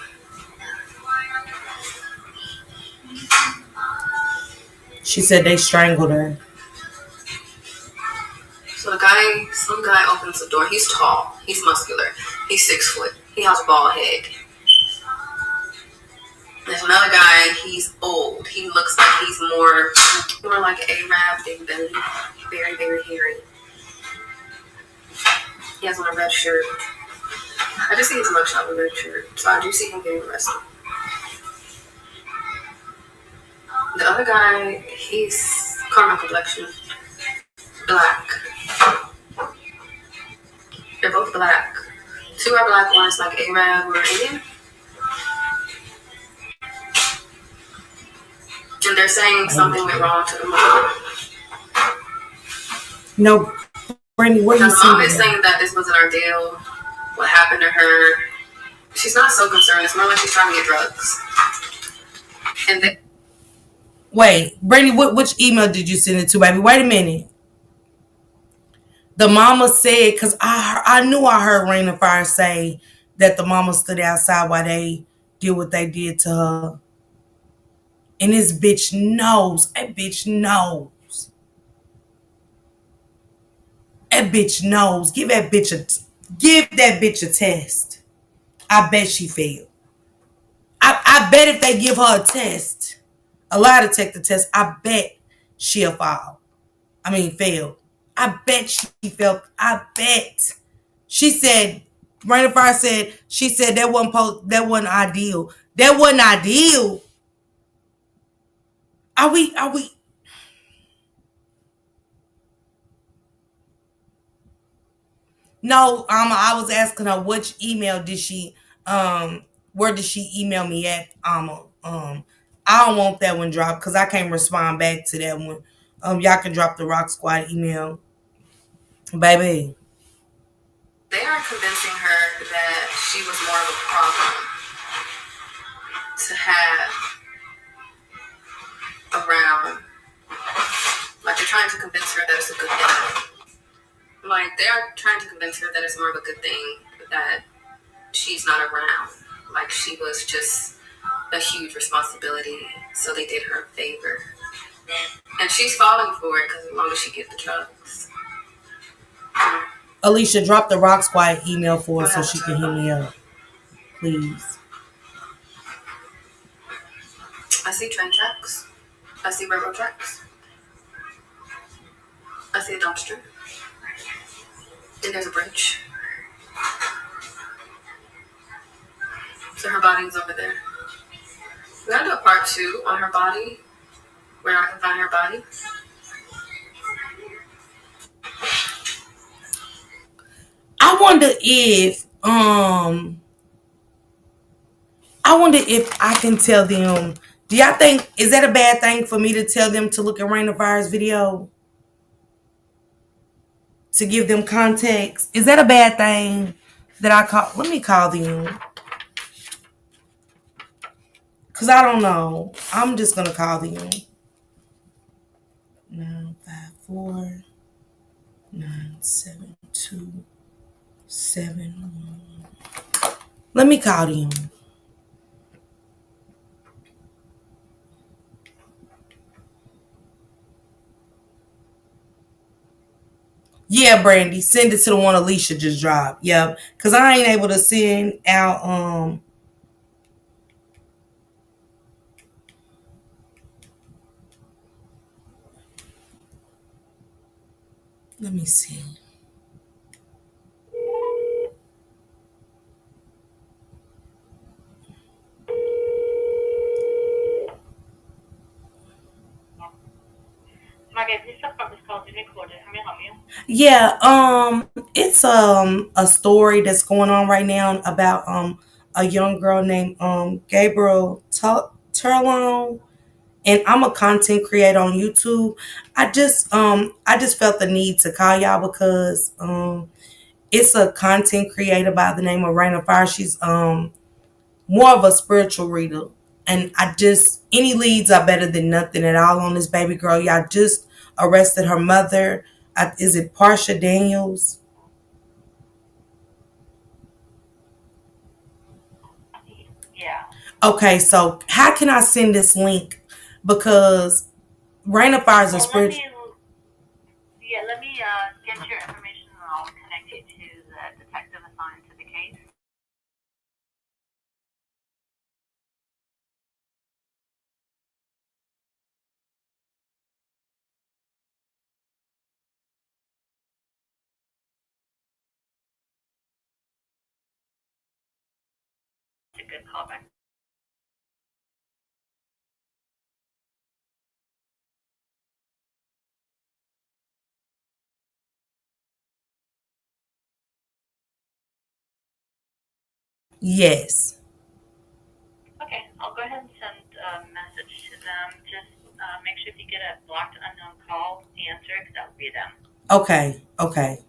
She said they strangled her. So some guy opens the door. He's tall. He's muscular. He's 6 foot. He has a bald head. There's another guy. He's old. He looks like he's more like Arab, big belly, very, very hairy. He has on a red shirt. I just see his mugshot with a red shirt, so I do see him getting arrested. The other guy, he's caramel complexion, black. They're both black. 2 are black, one is like Arab or Indian. And they're saying something went wrong to the mom. No, Brandy, what are you saying? The mom is saying that this wasn't our deal. What happened to her? She's not so concerned. It's more like she's trying to get drugs. And wait, Brandy, which email did you send it to, baby? Wait a minute. The mama said, because I knew I heard Rain and Fire say that the mama stood outside while they did what they did to her. And this bitch knows. That bitch knows. That bitch knows. Give that bitch a test. I bet she failed. I bet if they give her a test, a lie detector test, I bet she'll fall. Fail. I bet she failed. I bet. She said, Rain and Fire said, she said that wasn't ideal. That wasn't ideal. Are we No, I was asking her which email did she where did she email me at? I don't want that one dropped because I can't respond back to that one. Y'all can drop the Rock Squad email. Baby. They are convincing her that she was more of a problem to have around. Like, they're trying to convince her that it's a good thing. Like, they are trying to convince her that it's more of a good thing that she's not around. Like, she was just a huge responsibility, so they did her a favor. And she's falling for it because as long as she gets the drugs. Alicia, drop the Rock Squad email for her so she can hit me up. Please. I see train tracks. I see railroad tracks. I see a dumpster. Then there's a bridge. So her body's over there. We're gonna do a part 2 on her body, where I can find her body. I wonder if I can tell them. Do y'all think, is that a bad thing for me to tell them to look at Rain and Fire's video? To give them context? Is that a bad thing that I call? Let me call them. Because I don't know. I'm just going to call them. 954 972 71. Let me call them. Yeah, Brandy, send it to the one Alicia just dropped. Yep, because I ain't able to send out. Let me see. Yeah, it's a story that's going on right now about a young girl named Gabrielle Terrelonge, and I'm a content creator on YouTube. I just felt the need to call y'all because it's a content creator by the name of Rain of Fire. She's more of a spiritual reader, and any leads are better than nothing at all on this baby girl. Y'all just arrested her mother. Is it Portia Daniels? Yeah. Okay, so how can I send this link? Because Rain of Fire is a spiritual. Let me get your information and I'll connect you to the detective assigned to the case. It's a good callback. Yes. Okay, I'll go ahead and send a message to them. Just make sure if you get a blocked unknown call, answer because that would be them. Okay.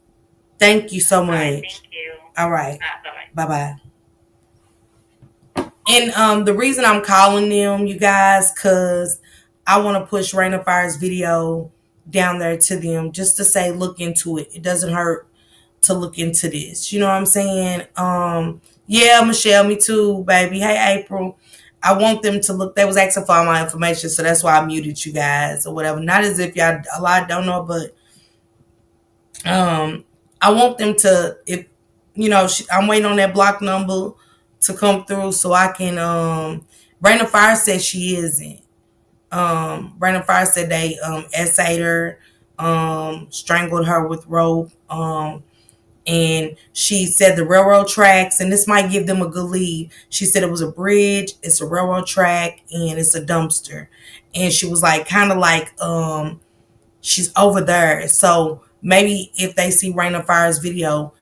Thank you so much. All right, thank you. All right. Bye-bye. Bye-bye. And the reason I'm calling them, you guys, because I want to push Rain of Fire's video down there to them just to say, look into it. It doesn't hurt to look into this. You know what I'm saying? Yeah, Michelle, me too, baby. Hey, April. I want them to look. They was asking for all my information, so that's why I muted you guys or whatever. Not as if y'all a lot don't know, but I want them to. If I'm waiting on that block number to come through so I can. Brandon Fire said she isn't. Brandon Fire said they essayed her, strangled her with rope. And she said the railroad tracks, and this might give them a good lead. She said it was a bridge, it's a railroad track, and it's a dumpster. And she was like, kind of like, she's over there. So maybe if they see Rain of Fire's video,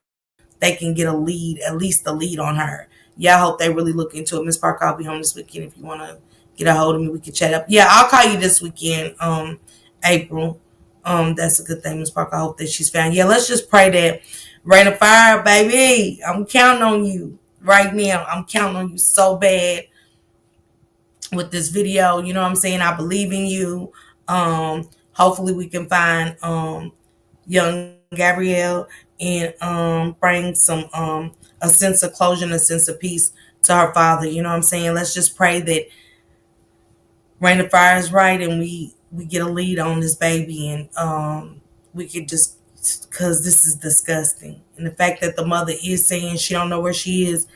they can get a lead, at least a lead on her. Yeah, I hope they really look into it. Miss Parker, I'll be home this weekend. If you want to get a hold of me, we can chat up. Yeah, I'll call you this weekend, April. That's a good thing, Miss Parker. I hope that she's found. Yeah, let's just pray that Rain of Fire, baby. I'm counting on you right now. I'm counting on you so bad with this video. You know what I'm saying? I believe in you. Hopefully we can find young Gabrielle and bring some a sense of closure and a sense of peace to her father. You know what I'm saying? Let's just pray that Rain of Fire is right and we get a lead on this baby, and we could just, because this is disgusting. And the fact that the mother is saying she don't know where she is,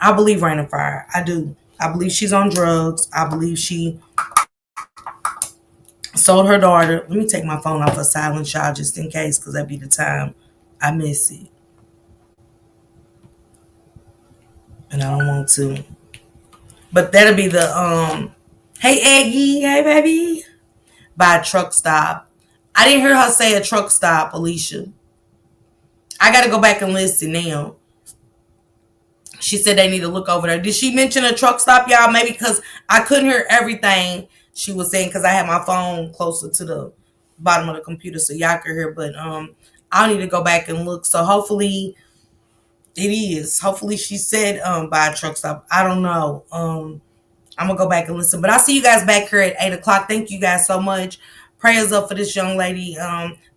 I believe Rain of Fire. I do. I believe she's on drugs. I believe she sold her daughter. Let me take my phone off of silent, y'all, just in case, because that'd be the time I miss it. And I don't want to. But that'll be the hey Aggie, hey baby. By a truck stop. I didn't hear her say a truck stop, Alicia. I gotta go back and listen now. She said they need to look over there. Did she mention a truck stop, y'all? Maybe because I couldn't hear everything she was saying because I had my phone closer to the bottom of the computer so y'all could hear. But I'll need to go back and look. So hopefully it is. Hopefully she said by a truck stop. I don't know. I'm gonna go back and listen. But I'll see you guys back here at 8:00. Thank you guys so much. Prayers up for this young lady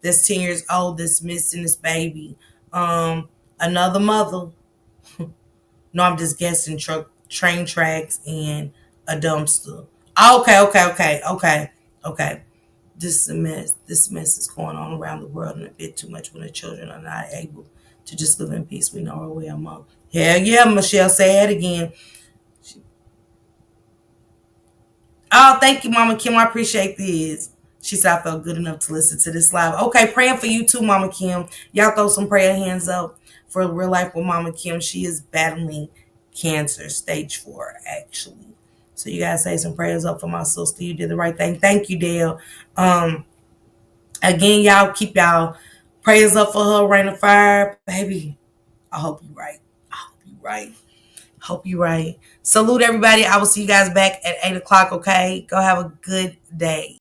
that's 10 years old that's missing this baby. Another mother. No, I'm just guessing train tracks and a dumpster. Okay. This is a mess. This mess is going on around the world and a bit too much when the children are not able to just live in peace. We know our way among. Hell yeah, Michelle, say it again. Oh, thank you, Mama Kim. I appreciate this. She said I felt good enough to listen to this live. Okay, praying for you too, Mama Kim. Y'all throw some prayer hands up for real life with Mama Kim. She is battling cancer, stage 4, actually. So you guys say some prayers up for my sister. You did the right thing. Thank you, Dale. Again, y'all keep y'all prayers up for her. Rain of Fire, baby. I hope you right. Hope you right. Salute everybody. I will see you guys back at 8:00. Okay, go have a good day.